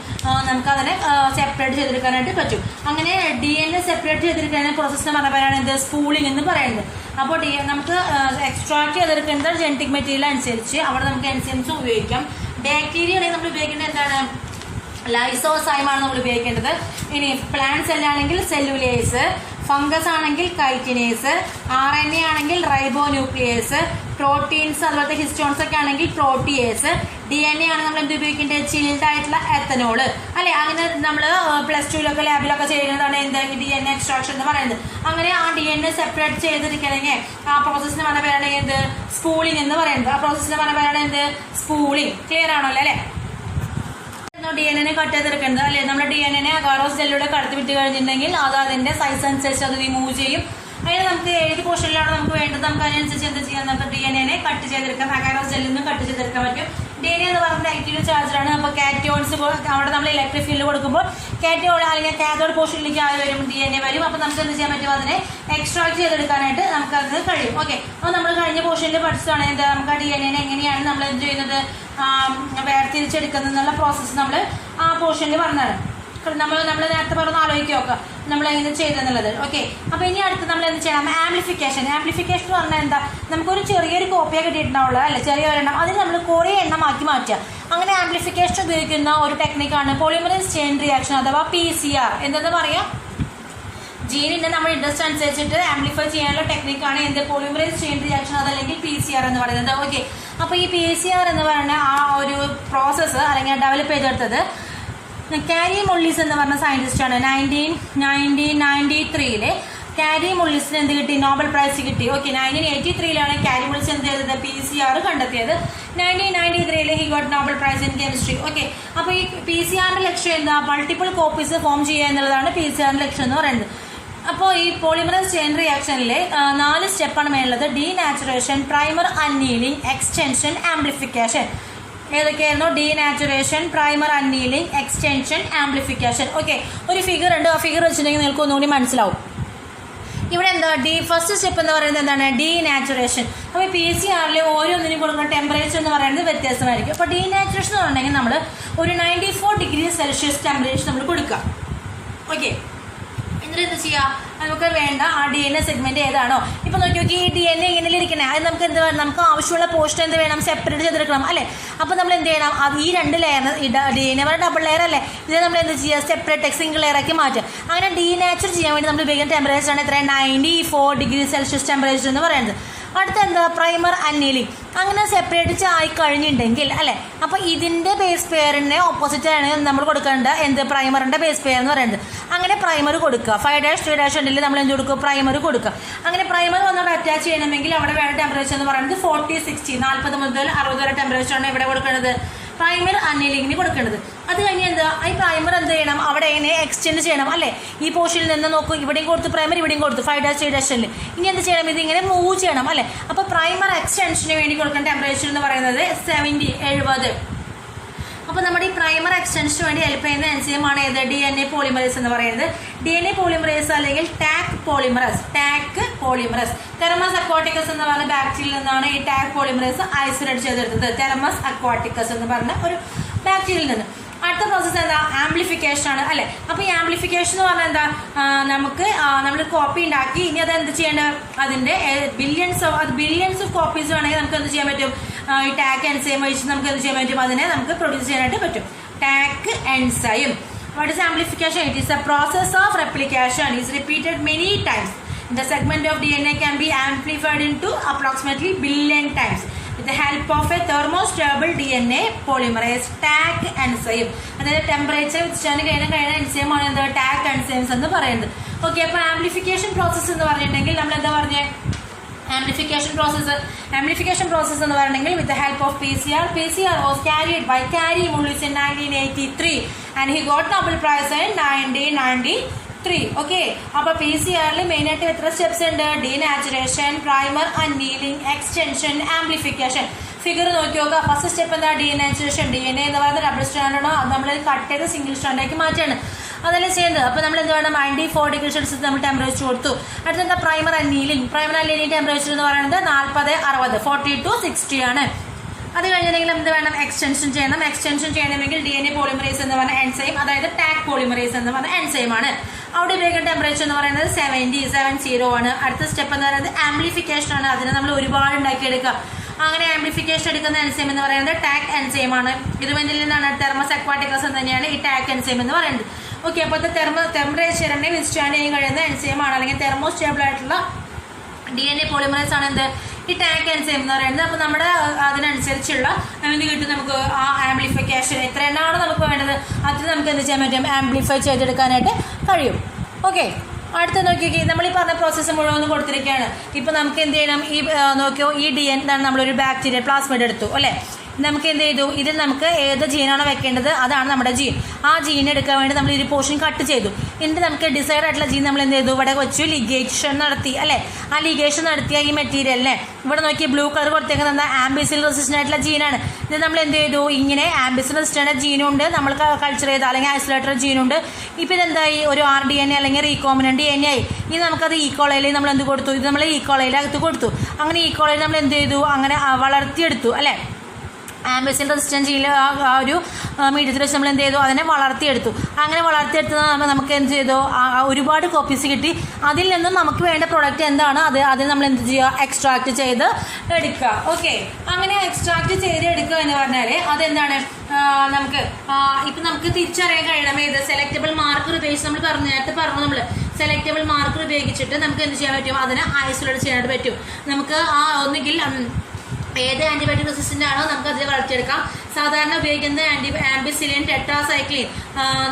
നമുക്കതിനെ സെപ്പറേറ്റ് ചെയ്തെടുക്കാനായിട്ട് പറ്റും. അങ്ങനെ DNA സെപ്പറേറ്റ് ചെയ്തെടുക്കുന്ന പ്രോസസ്സിന് പറയുകയാണ് എന്ത്, സ്പൂളിംഗ് എന്ന് പറയുന്നത്. അപ്പോൾ നമുക്ക് എക്സ്ട്രാക്ട് ചെയ്തെടുക്കേണ്ട ജനറ്റിക് മെറ്റീരിയൽ അനുസരിച്ച് അവിടെ നമുക്ക് എൻസൈംസ് ഉപയോഗിക്കാം. ബാക്ടീരിയ ആണെങ്കിൽ നമ്മൾ ഉപയോഗിക്കേണ്ടത് എന്താണ്, ലൈസോസൈമാണ് നമ്മൾ ഉപയോഗിക്കേണ്ടത്. ഇനി പ്ലാന്റ് സെല്ലാണെങ്കിൽ സെല്ലുലേസ്, ഫംഗസ് ആണെങ്കിൽ കൈറ്റിനേസ്, RNA ആണെങ്കിൽ റൈബോ ന്യൂക്ലിയേസ്, പ്രോട്ടീൻസ് അതുപോലത്തെ ഹിസ്റ്റോൺസ് ഒക്കെ ആണെങ്കിൽ പ്രോട്ടിയേസ്, DNA ആണ് നമ്മൾ എന്ത് ഉപയോഗിക്കേണ്ടത്, ചിൽഡ് ആയിട്ടുള്ള എത്തനോള് അല്ലെ. അങ്ങനെ നമ്മൾ +2 ലാബിലൊക്കെ ചെയ്യുന്നതാണ് എന്ത് DNA എക്സ്ട്രാക്ഷൻ എന്ന് പറയുന്നത്. അങ്ങനെ ആ DNA സെപ്പറേറ്റ് ചെയ്തിരിക്കണമെങ്കിൽ ആ പ്രോസസ്സിന് പറഞ്ഞ പേരാണ് എന്ത്, സ്പൂളിംഗ് എന്ന് പറയുന്നത്. ആ പ്രോസസ്സിന് പറഞ്ഞ പേരാണ് എന്ത്, സ്പൂളിംഗ്. ക്ലിയർ ആണല്ലോ അല്ലെ? DNA കട്ട് ചെയ്തെടുക്കുന്നത് അല്ലെ. നമ്മുടെ DNA അഗാറോസ് സെല്ലിലൂടെ കടത്തി വിട്ട് കഴിഞ്ഞിട്ടുണ്ടെങ്കിൽ അത് അതിന്റെ സൈസ് അനുസരിച്ച് അത് റിമൂവ് ചെയ്യും. അതിന് നമുക്ക് ഏത് പോർഷനിലാണ് നമുക്ക് വേണ്ടത്, നമുക്ക് അതിനനുസരിച്ച് എന്ത് ചെയ്യാം, നമുക്ക് DNA കട്ട് ചെയ്തെടുക്കാം. അഗാറോസ് സെല്ലിൽ നിന്ന് കട്ട് ചെയ്തെടുക്കാൻ പറ്റും. DNA എന്ന് പറയുന്നത് നെഗറ്റീവ് ചാർജാണ്. അപ്പോൾ കാറ്റയോൺസ് അവിടെ നമ്മൾ ഇലക്ട്രിക് ഫീൽഡ് കൊടുക്കുമ്പോൾ കാറ്റയോൺ അല്ലെങ്കിൽ കാഥോഡ് പോർഷനിലേക്ക് ആയി വരും, DNA വരും. അപ്പോൾ നമുക്ക് എന്ത് ചെയ്യാൻ പറ്റും, അതിനെ എക്സ്ട്രാക്ട് ചെയ്തെടുക്കാനായിട്ട് നമുക്കത് കഴിയും. ഓക്കെ, അപ്പോൾ നമ്മൾ കഴിഞ്ഞ പോർഷനിൽ പഠിച്ചതാണ് എന്താ, നമുക്ക് ആ DNA എങ്ങനെയാണ് നമ്മൾ എന്ത് ചെയ്യുന്നത്, വേർതിരിച്ചെടുക്കുന്നതെന്നുള്ള പ്രോസസ്സ് നമ്മൾ ആ പോർഷനിൽ പറഞ്ഞതാണ്. നമ്മൾ നേരത്തെ പറഞ്ഞ് ആലോചിക്കുക നോക്കുക നമ്മൾ എങ്ങനെ ചെയ്തെന്നുള്ളത്. ഓക്കെ, അപ്പോൾ ഇനി അടുത്ത് നമ്മൾ എന്ത് ചെയ്യണം? ആംപ്ലിഫിക്കേഷൻ എന്ന് പറഞ്ഞാൽ എന്താ? നമുക്കൊരു ചെറിയൊരു കോപ്പിയെ കിട്ടിയിട്ടുണ്ടാവുള്ളൂ അല്ലേ, ചെറിയൊരെണ്ണം, അതിന് നമ്മൾ കുറേ എണ്ണമാക്കി മാറ്റുക. അങ്ങനെ ആംപ്ലിഫിക്കേഷൻ ഉപയോഗിക്കുന്ന ഒരു ടെക്നിക്കാണ് പോളിമറൈസ് ചെയിൻ റിയാക്ഷൻ അഥവാ PCR. എന്തെന്ന് പറയാം? ജീനിന്റെ നമ്മുടെ ഇൻട്രസ്റ്റ് അനുസരിച്ചിട്ട് ആംപ്ലിഫൈ ചെയ്യാനുള്ള ടെക്നിക്കാണ് എന്ത്? പോളിമറൈസ് ചെയിൻ റിയാക്ഷൻ, അതല്ലെങ്കിൽ PCR എന്ന് പറയുന്നത്. ഓക്കെ, അപ്പോൾ ഈ PCR എന്ന് പറയുന്ന ആ ഒരു പ്രോസസ്സ് അല്ലെങ്കിൽ ഡെവലപ്പ് ചെയ്തെടുത്തത് കാരി മുള്ളിസ് എന്ന് പറഞ്ഞ സയന്റിസ്റ്റാണ്. 1993 കാരി മുള്ളിസിന് എന്ത് കിട്ടി? നോബൽ പ്രൈസ് കിട്ടി. ഓക്കെ, 1983 കാരി മുള്ളിസ് എന്ത് ചെയ്തത്? PCR കണ്ടെത്തിയത്. 1993 he got Nobel prize in chemistry. Okay, അപ്പോൾ ഈ PCRന്റെ ലക്ഷ്യം എന്താ? മൾട്ടിപ്പിൾ കോപ്പീസ് ഫോം ചെയ്യുക എന്നുള്ളതാണ് PCRന്റെ ലക്ഷ്യം എന്ന് പറയുന്നത്. അപ്പോൾ ഈ പോളിമറൈസ് ചെയിൻ റിയാക്ഷനിൽ 4 സ്റ്റെപ്പാണ് മേലുള്ളത്: denaturation, primer annealing, extension, amplification. ഏതൊക്കെയായിരുന്നു? Denaturation, primer annealing, extension, amplification. Okay, ഒരു ഫിഗർ ഉണ്ട്, ആ ഫിഗർ വെച്ചിട്ടുണ്ടെങ്കിൽ നിങ്ങൾക്ക് ഒന്നുകൂടി മനസ്സിലാവും. ഇവിടെ എന്താ? ഫസ്റ്റ് സ്റ്റെപ്പ് എന്ന് പറയുന്നത് എന്താണ്? ഡീനാച്ചുറേഷൻ. അപ്പോൾ PCR ഓരോന്നിനും കൊടുക്കുന്ന ടെമ്പറേച്ചർ എന്ന് പറയുന്നത് വ്യത്യാസമായിരിക്കും. അപ്പോൾ ഡീനാച്ചുറേഷൻ എന്ന് പറഞ്ഞിട്ടുണ്ടെങ്കിൽ നമ്മൾ ഒരു 94 ഡിഗ്രി സെൽഷ്യസ് ടെമ്പറേച്ചർ നമ്മൾ കൊടുക്കുക. ഓക്കെ, എന്നിട്ട് എന്ത് ചെയ്യുക? നമുക്ക് വേണ്ട ആ DNA സെഗ്മെന്റ് ഏതാണോ, ഇപ്പൊ നോക്കി നോക്കി ഈ DNA ഇങ്ങനെ ഇരിക്കണേ, അത് നമുക്ക് എന്ത് വേണം? നമുക്ക് ആവശ്യമുള്ള പോർഷൻ എന്ത് വേണം? സെപ്പറേറ്റ് ചെയ്തെടുക്കണം അല്ലേ. അപ്പോൾ നമ്മൾ എന്ത് ചെയ്യണം? ഈ 2 ലെയർ DNA ഡബിൾ ലെയർ അല്ലേ, ഇത് നമ്മൾ എന്ത് ചെയ്യുക? സെപ്പറേറ്റ് സിംഗിൾ ലെയർ ആക്കി മാറ്റുക. അങ്ങനെ ഡീനാച്ചുർ ചെയ്യാൻ വേണ്ടി നമ്മൾ ഉപയോഗിക്കുന്ന ടെമ്പറേച്ചർ ആണ് എത്ര? 94 ഡിഗ്രി സെൽഷ്യസ് ടെമ്പറേച്ചർ എന്ന് പറയുന്നത്. അടുത്ത എന്താ? പ്രൈമർ അന്നീലിംഗ്. അങ്ങനെ സെപ്പറേറ്റ് ആയി കഴിഞ്ഞിട്ടുണ്ടെങ്കിൽ അല്ലേ, അപ്പോൾ ഇതിന്റെ ബേസ് പെയറിന് ഓപ്പോസിറ്റ് ആണ് നമ്മൾ കൊടുക്കേണ്ട എന്ത്? പ്രൈമറിന്റെ ബേസ് പെയർ എന്ന് പറയുന്നത്. അങ്ങനെ പ്രൈമർ കൊടുക്കുക. 5'3' ഉണ്ടെങ്കിൽ നമ്മൾ എന്ത് കൊടുക്കുക? പ്രൈമർ കൊടുക്കുക. അങ്ങനെ പ്രൈമർ വന്നവിടെ അറ്റാച്ച് ചെയ്യണമെങ്കിൽ അവിടെ വേണ്ട ടെമ്പറേച്ചർ എന്ന് പറയുന്നത് 40-60, 40 മുതൽ 60 വരെ ടെമ്പറേച്ചറാണ് ഇവിടെ കൊടുക്കേണ്ടത്, പ്രൈമർ അന്നീലിംഗിന് കൊടുക്കേണ്ടത്. അത് കഴിഞ്ഞ് എന്താ? ഈ പ്രൈമർ എന്ത് ചെയ്യണം? അവിടെ എങ്ങനെ എക്സ്റ്റെൻഡ് ചെയ്യണം അല്ലേ. ഈ പോർഷനിൽ നിന്ന് നോക്കൂ, ഇവിടെയും കൊടുത്ത് പ്രൈമർ, ഇവിടെയും കൊടുത്തു 5'3'. ഇനി എന്ത് ചെയ്യണം? ഇതിങ്ങനെ മൂവ് ചെയ്യണം അല്ലേ. അപ്പോൾ പ്രൈമർ എക്സ്റ്റൻഷന് വേണ്ടി കൊടുക്കുന്ന ടെമ്പറേച്ചർ എന്ന് പറയുന്നത് 70. അപ്പോൾ നമ്മുടെ ഈ പ്രൈമർ എക്സ്റ്റൻഷന് വേണ്ടി ഹെൽപ്പ് ചെയ്യുന്ന എൻസൈമാണ് ഏത്? DNA പോളിമറേസ് എന്ന് പറയുന്നത്. DNA പോളിമറേസ് അല്ലെങ്കിൽ ടാക് പോളിമറസ്. തെർമസ് അക്വാട്ടിക്കസ് എന്ന് പറഞ്ഞ ബാക്ടീരിയയിൽ നിന്നാണ് ഈ ടാക് പോളിമറേസ് ഐസൊലേറ്റ് ചെയ്തെടുത്തത്. തെർമസ് അക്വാട്ടിക്കസ് എന്ന് പറഞ്ഞ ഒരു ബാക്ടീരിയയിൽ നിന്ന്. അടുത്ത പ്രോസസ്സ് എന്താ? ആംപ്ലിഫിക്കേഷൻ ആണ് അല്ലേ. അപ്പോൾ ഈ ആംപ്ലിഫിക്കേഷൻ എന്ന് പറഞ്ഞാൽ എന്താ? നമുക്ക് നമ്മൾ കോപ്പി ഉണ്ടാക്കി, ഇനി അത് എന്ത് ചെയ്യേണ്ടത്? അതിന്റെ ബില്യൺസ് ഓഫ് കോപ്പീസ് വേണമെങ്കിൽ നമുക്ക് എന്ത് ചെയ്യാൻ പറ്റും? ഈ ടാക് എൻസൈം വഴിച്ച് നമുക്ക് എന്ത് ചെയ്യാൻ പറ്റും? അതിനെ നമുക്ക് പ്രൊഡ്യൂസ് ചെയ്യാനായിട്ട് പറ്റും. Tak enzyme. What is amplification? It is a process of replication. It is repeated many times. The segment of DNA can be amplified into approximately billion times with the help of a thermostable DNA polymerase tag enzyme. അതായത് temperature വെച്ചാണ് കഴിയുന്ന എൻസൈമാണ് എന്താ? Tak enzymes എന്ന് പറയുന്നത്. Okay, അപ്പോൾ amplification process എന്ന് പറഞ്ഞിട്ടുണ്ടെങ്കിൽ നമ്മൾ എന്താ പറഞ്ഞേ? Amplification process എന്ന് പറഞ്ഞെങ്കിൽ with the help of PCR was carried by Carey Mullis in 1983 and he got Nobel Prize in 1993. Okay, അപ്പോൾ PCR മെയിൻ ആയിട്ട് എത്ര സ്റ്റെപ്സ് ഉണ്ട്? Denaturation, primer annealing, extension, amplification. Figure നോക്കി നോക്കുക. ഫസ്റ്റ് സ്റ്റെപ്പ് എന്താ? Denaturation. DNA എന്ന് പറയുന്നത് double stand ആണോ, അത് നമ്മൾ കട്ട് ചെയ്ത് സിംഗിൾ സ്റ്റാൻഡാക്കി മാറ്റാണ്, അതല്ലേ ചെയ്യുന്നത്. അപ്പോൾ നമ്മൾ എന്ത് വേണം? 94 ഡിഗ്രി സെൽഷ്യസ് നമ്മൾ ടെമ്പറേച്ചർ കൊടുത്തു. അടുത്തെന്താ? പ്രൈമർ അന്നീലിംഗ് ടെമ്പറേച്ചർ എന്ന് പറയുന്നത് 40-60, 40 to 60 ആണ്. അത് കഴിഞ്ഞിട്ടുണ്ടെങ്കിൽ എന്ത് വേണം? എക്സ്റ്റൻഷൻ ചെയ്യണം. എക്സ്റ്റൻഷൻ ചെയ്യണമെങ്കിൽ DNA പോളിമറേസ് എന്ന് പറഞ്ഞ എൻസൈം, അതായത് ടാക് പോളിമറേസ് എന്ന് പറഞ്ഞ എൻസൈം ആണ്. അവിടെ ഉപയോഗിക്കുന്ന ടെമ്പറേച്ചർ എന്ന് പറയുന്നത് 70 ആണ്. അടുത്ത സ്റ്റെപ്പ് എന്ന് പറയുന്നത് ആംപ്ലിഫിക്കേഷൻ ആണ്. അതിനെ നമ്മൾ ഒരുപാട് ഉണ്ടാക്കിയെടുക്കുക. അങ്ങനെ ആംപ്ലിഫിക്കേഷൻ എടുക്കുന്ന എൻസൈം എന്ന് പറയുന്നത് ടാക് എൻസൈം ആണ്. ഇരുവനിൽ നിന്നാണ് തെർമസ് അക്വാട്ടിക്കസ് തന്നെയാണ് ഈ ടാക് എൻസൈം എന്ന് പറയുന്നത്. ഓക്കെ, അപ്പോൾ ടെമ്പറേച്ചറിനെ വിസ്റ്റാൻഡ് ചെയ്യാൻ കഴിയുന്ന എൻസൈം ആണ്, അല്ലെങ്കിൽ തെർമോസ്റ്റേബിൾ ആയിട്ടുള്ള DNA പോളിമറേസ് ആണ് എന്ത്? ഈ ടാക് എൻസൈം എന്ന് പറയുന്നത്. അപ്പോൾ നമ്മുടെ അതിനനുസരിച്ചുള്ള എന്ത് കിട്ടും? നമുക്ക് ആ ആംപ്ലിഫിക്കേഷൻ എത്ര എണ്ണാണോ നമുക്ക് വേണ്ടത് അത് നമുക്ക് എന്ത് ചെയ്യാൻ പറ്റും? ആംപ്ലിഫൈ ചെയ്തെടുക്കാനായിട്ട് കഴിയും. ഓക്കെ, അടുത്ത നോക്കിയൊക്കെ നമ്മൾ ഈ പറഞ്ഞ പ്രോസസ്സ് മുഴുവൻ കൊടുത്തിരിക്കുകയാണ്. ഇപ്പം നമുക്ക് എന്ത് ചെയ്യണം? ഈ നോക്കിയോ, ഈ DNA നമ്മളൊരു ബാക്ടീരിയ പ്ലാസ്മിഡ് എടുത്തു അല്ലേ. നമുക്ക് എന്ത് ചെയ്തു? ഇതിൽ നമുക്ക് ഏത് ജീനാണോ വെക്കേണ്ടത് അതാണ് നമ്മുടെ ജീൻ. ആ ജീൻ എടുക്കാൻ വേണ്ടി നമ്മൾ ഒരു പോർഷൻ കട്ട് ചെയ്തു. എന്നിട്ട് നമുക്ക് ഡിസൈഡ് ആയിട്ടുള്ള ജീൻ നമ്മൾ എന്ത് ചെയ്തു? ഇവിടെ വെച്ചു ലിഗേഷൻ നടത്തി അല്ലേ. ആ ലിഗേഷൻ നടത്തിയ ഈ മെറ്റീരിയലിനെ ഇവിടെ നോക്കി ബ്ലൂ കളർ കൊടുത്തേക്കുന്നത് എന്താ? ആംബിസിൽ റെസിസ്റ്റൻ്റ് ആയിട്ടുള്ള ജീനാണ്. ഇത് നമ്മൾ എന്ത് ചെയ്തു? ഇങ്ങനെ ആംബിസിൽ റെസിസ്റ്റൻ്റ് ജീനുണ്ട്, നമ്മൾ കൾച്ചർ ചെയ്ത അല്ലെങ്കിൽ ഐസൊലേറ്റഡ് ജീനുണ്ട്. ഇപ്പം ഇതെന്തായി? ഒരു RDNA അല്ലെങ്കിൽ റീകോമിനൻ്റ് DNA ആയി. ഇനി നമുക്കത് ഈക്കോളയിൽ നമ്മൾ എന്ത് കൊടുത്തു? ഇത് നമ്മൾ ഈക്കോളയിൽ അകത്ത് കൊടുത്തു. അങ്ങനെ ഈക്കോളയിൽ നമ്മൾ എന്ത് ചെയ്തു? അങ്ങനെ വളർത്തിയെടുത്തു അല്ലേ. ആംബിസിൻ റെസിസ്റ്റൻസ് ആ ഒരു മീഡിയത്തിൽ വെച്ച് നമ്മൾ എന്ത് ചെയ്തു, അതിനെ വളർത്തിയെടുത്തു. അങ്ങനെ വളർത്തിയെടുത്തത് നമുക്ക് എന്ത് ചെയ്തു, ഒരുപാട് കോപ്പീസ് കിട്ടി. അതിൽ നിന്നും നമുക്ക് വേണ്ട പ്രൊഡക്റ്റ് എന്താണ് അതിൽ നമ്മൾ എന്ത് ചെയ്യുക, എക്സ്ട്രാക്ട് ചെയ്ത് എടുക്കുക. ഓക്കെ, അങ്ങനെ എക്സ്ട്രാക്ട് ചെയ്ത് എടുക്കുക എന്ന് പറഞ്ഞാൽ അതെന്താണ്, നമുക്ക് ഇപ്പം നമുക്ക് തിരിച്ചറിയാൻ കഴിയണം ഏത് സെലക്ടബിൾ മാർക്കർ ഉപയോഗിച്ച് നമ്മൾ നേരത്തെ പറഞ്ഞു, നമ്മൾ സെലക്ടബിൾ മാർക്കർ ഉപയോഗിച്ചിട്ട് നമുക്ക് എന്ത് ചെയ്യാൻ പറ്റും, അതിനെ ഐസൊലേറ്റ് ചെയ്യാനായിട്ട് പറ്റും. നമുക്ക് ഒന്നുകിൽ ഏത് ആന്റിബയോട്ടിക് റെസിസ്റ്റന്റ് ആണോ നമുക്ക് അതിൽ വളർത്തിയെടുക്കാം. സാധാരണ ഉപയോഗിക്കുന്ന ആംബിസിലിൻ, ടെട്രാസൈക്ലിൻ,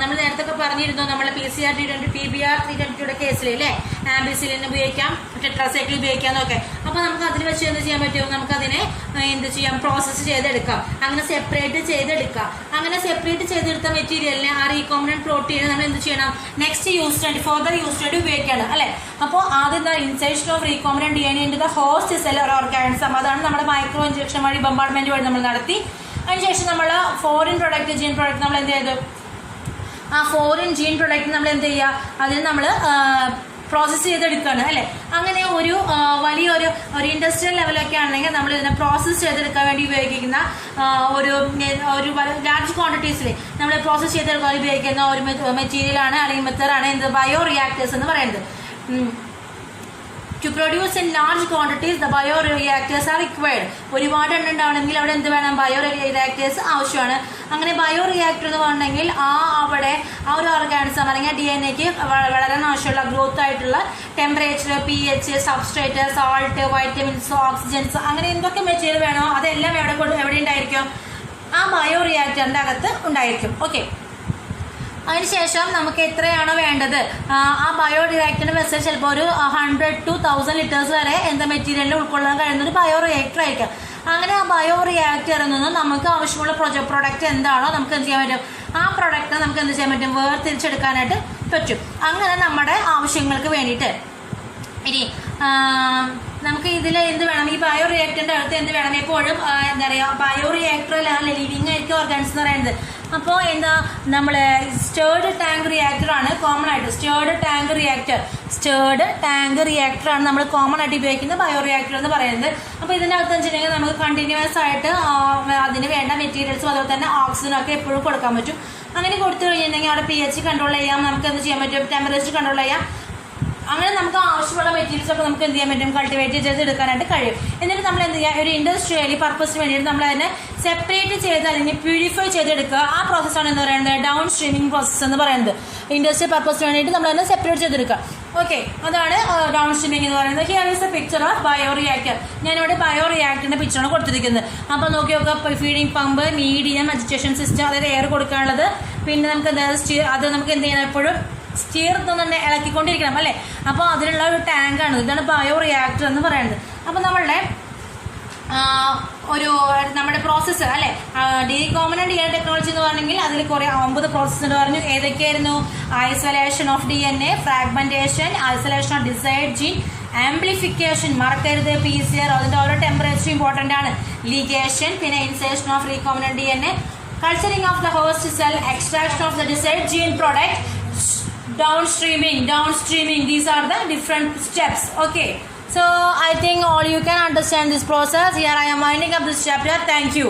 നമ്മൾ നേരത്തെ ഒക്കെ പറഞ്ഞിരുന്നു നമ്മൾ PCR 320 PBR 322 കേസിൽ അല്ലേ, ആംബിസിലിൻ ഉപയോഗിക്കാം, ടെട്രാസൈക്ലിൻ ഉപയോഗിക്കാം എന്നൊക്കെ. അപ്പോൾ നമുക്ക് അതിൽ വെച്ച് എന്ത് ചെയ്യാൻ പറ്റും, നമുക്കതിനെ എന്ത് ചെയ്യാം, പ്രോസസ്സ് ചെയ്തെടുക്കാം, അങ്ങനെ സെപ്പറേറ്റ് ചെയ്തെടുക്കാം. അങ്ങനെ സെപ്പറേറ്റ് ചെയ്തെടുത്ത മെറ്റീരിയലിനെ ആ റീകോംബിനന്റ് പ്രോട്ടീനെ നമ്മൾ എന്ത് ചെയ്യണം, നെക്സ്റ്റ് യൂസ് വേണ്ടി ഫർദർ യൂസ് വേണ്ടി ഉപയോഗിക്കണം അല്ലേ. അപ്പോൾ ആദ്യം insertion of recombinant DNA in the host cell or organism, അതാണ് നമ്മുടെ മൈക്രോ ഇഞ്ചക്ഷൻ വഴി ബോംബാർഡ്മെന്റ് വഴി നമ്മൾ നടത്തി. അതിനുശേഷം നമ്മൾ ഫോറിൻ പ്രൊഡക്റ്റ്, ജീൻ പ്രൊഡക്റ്റ് നമ്മൾ എന്ത് ചെയ്തു, ആ ഫോറിൻ ജീൻ പ്രൊഡക്റ്റ് നമ്മൾ എന്ത് ചെയ്യുക, അതിന് നമ്മൾ പ്രോസസ്സ് ചെയ്തെടുക്കുകയാണ് അല്ലേ. അങ്ങനെ ഒരു വലിയൊരു ഇൻഡസ്ട്രിയൽ ലെവലൊക്കെ ആണെങ്കിൽ നമ്മൾ ഇതിനെ പ്രോസസ്സ് ചെയ്തെടുക്കാൻ വേണ്ടി ഉപയോഗിക്കുന്ന ഒരു ലാർജ് ക്വാണ്ടിറ്റീസിൽ നമ്മൾ പ്രോസസ്സ് ചെയ്തെടുക്കാൻ ഉപയോഗിക്കുന്ന ഒരു മെറ്റീരിയലാണ് അല്ലെങ്കിൽ മെത്തേഡാണ് എന്ത്, ബയോ റിയാക്ടേഴ്സ് എന്ന് പറയുന്നത്. To produce in large quantities, the bioreactors are required. ഒരുപാട് എണ്ണം ഉണ്ടാവണമെങ്കിൽ അവിടെ എന്ത് വേണം, ബയോറിയാക്ടേഴ്സ് ആവശ്യമാണ്. അങ്ങനെ ബയോറിയാക്ടർ എന്ന് പറഞ്ഞെങ്കിൽ അവിടെ ആ ഒരു ഓർഗാനിസം അല്ലെങ്കിൽ DNA വളരാൻ ആവശ്യമുള്ള ഗ്രോത്ത് ആയിട്ടുള്ള temperature, pH, substrate, salt, vitamins, oxygens, അങ്ങനെ എന്തൊക്കെ മെറ്റീരിയൽ വേണോ അതെല്ലാം എവിടെ ഉണ്ടായിരിക്കും, ആ ബയോറിയാക്ടറിൻ്റെ അകത്ത് ഉണ്ടായിരിക്കും. ഓക്കെ, അതിനുശേഷം നമുക്ക് എത്രയാണോ വേണ്ടത് ആ ബയോ റിയാക്ടറിന്റെ വെസൽ ചിലപ്പോൾ ഒരു 100 to 1000 ലിറ്റേഴ്സ് വരെ എന്താ മെറ്റീരിയലിൽ ഉൾക്കൊള്ളാൻ കഴിയുന്ന ഒരു ബയോ റിയാക്ടർ ആയിരിക്കും. അങ്ങനെ ആ ബയോ റിയാക്ടറിൽ നിന്ന് നമുക്ക് ആവശ്യമുള്ള പ്രൊഡക്റ്റ് എന്താണോ നമുക്ക് എന്ത് ചെയ്യാൻ പറ്റും, ആ പ്രൊഡക്റ്റിനെ നമുക്ക് എന്ത് ചെയ്യാൻ പറ്റും, വേർതിരിച്ചെടുക്കാനായിട്ട് പറ്റും. അങ്ങനെ നമ്മുടെ ആവശ്യങ്ങൾക്ക് വേണ്ടിയിട്ട് ഇനി നമുക്ക് ഇതിൽ എന്ത് വേണം, ഈ ബയോ റിയാക്ടറിന്റെ അടുത്ത് എന്ത് വേണം, എപ്പോഴും എന്താ പറയുക, ബയോ റിയാക്ടറിലാണ് ലിവിങ് ആയിരിക്കും ഓർഗാനിസം എന്ന് പറയുന്നത്. അപ്പോൾ എന്താ, നമ്മൾ സ്റ്റേർഡ് ടാങ്ക് റിയാക്ടർ ആണ് കോമൺ ആയിട്ട്, സ്റ്റേർഡ് ടാങ്ക് റിയാക്ടർ ആണ് നമ്മൾ കോമൺ ആയിട്ട് ഉപയോഗിക്കുന്ന ബയോ റിയാക്ടർ എന്ന് പറയുന്നത്. അപ്പോൾ ഇതിൻ്റെ അകത്ത് വെച്ചിട്ടുണ്ടെങ്കിൽ നമുക്ക് കണ്ടിന്യൂസ് ആയിട്ട് അതിന് വേണ്ട മെറ്റീരിയൽസും അതുപോലെ തന്നെ ഓക്സിജനൊക്കെ എപ്പോഴും കൊടുക്കാൻ പറ്റും. അങ്ങനെ കൊടുത്തു കഴിഞ്ഞിട്ടുണ്ടെങ്കിൽ അവിടെ pH കൺട്രോൾ ചെയ്യാം, നമുക്ക് എന്ത് ചെയ്യാൻ പറ്റും, ടെമ്പറേച്ചർ കൺട്രോൾ ചെയ്യാം. അങ്ങനെ നമുക്ക് ആവശ്യമുള്ള മെറ്റീരിയൽസ് ഒക്കെ നമുക്ക് എന്ത് ചെയ്യാൻ പറ്റും, കൾട്ടിവേറ്റ് ചെയ്തെടുക്കാനായിട്ട് കഴിയും. എന്നിട്ട് നമ്മൾ എന്ത് ചെയ്യുക, ഒരു ഇൻഡസ്ട്രിയലി പർപ്പസിന് വേണ്ടിയിട്ട് നമ്മൾ അതിനെ സെപ്പറേറ്റ് ചെയ്ത് അല്ലെങ്കിൽ പ്യൂരിഫൈ ചെയ്തെടുക്കുക. ആ പ്രോസസ്സാണ് എന്ന് പറയുന്നത് ഡൗൺ സ്ട്രീമിംഗ് പ്രോസസ്സ് എന്ന് പറയുന്നത്. ഇൻഡസ്ട്രിയൽ പർപ്പസിന് വേണ്ടിയിട്ട് നമ്മൾ അതിനെ സെപ്പറേറ്റ് ചെയ്തെടുക്കുക. ഓക്കെ, അതാണ് ഡൗൺ സ്ട്രീമിംഗ് എന്ന് പറയുന്നത്. Here is A picture of bio reactor. ഞാനിവിടെ ബയോ റിയാക്ടറിന്റെ പിക്ചറാണ് കൊടുത്തിരിക്കുന്നത്. അപ്പോൾ നോക്കി നോക്കുക, feeding pump, medium, agitation system, അതായത് എയർ കൊടുക്കാനുള്ളത്. പിന്നെ നമുക്ക് അത് നമുക്ക് എന്ത് ചെയ്യണം, എപ്പോഴും സ്റ്റീർ തന്നെ ഇളക്കിക്കൊണ്ടിരിക്കണം അല്ലേ. അപ്പോൾ അതിനുള്ള ഒരു ടാങ്കാണ്, ഇതാണ് ബയോ റിയാക്ടർ എന്ന് പറയുന്നത്. അപ്പോൾ നമ്മുടെ പ്രോസസ്സ് അല്ലേ, ഡീകോമനന്റ് DNA ടെക്നോളജി എന്ന് പറഞ്ഞെങ്കിൽ അതിൽ കുറേ 9 പ്രോസസ്സ് എന്ന് പറഞ്ഞു. ഏതൊക്കെയായിരുന്നു, isolation of DNA, fragmentation, isolation of decide gene, amplification, മറക്കരുത് PCR, അതിൻ്റെ ഓരോ ടെമ്പറേച്ചർ ഇമ്പോർട്ടൻ്റ് ആണ്, ലിഗേഷൻ, പിന്നെ insertion of recombinant DNA, culturing of the host cell, extraction of the desired gene product, downstreaming. These are the different steps. Okay, so I think all you can understand this process. Here I am winding up this chapter. Thank you.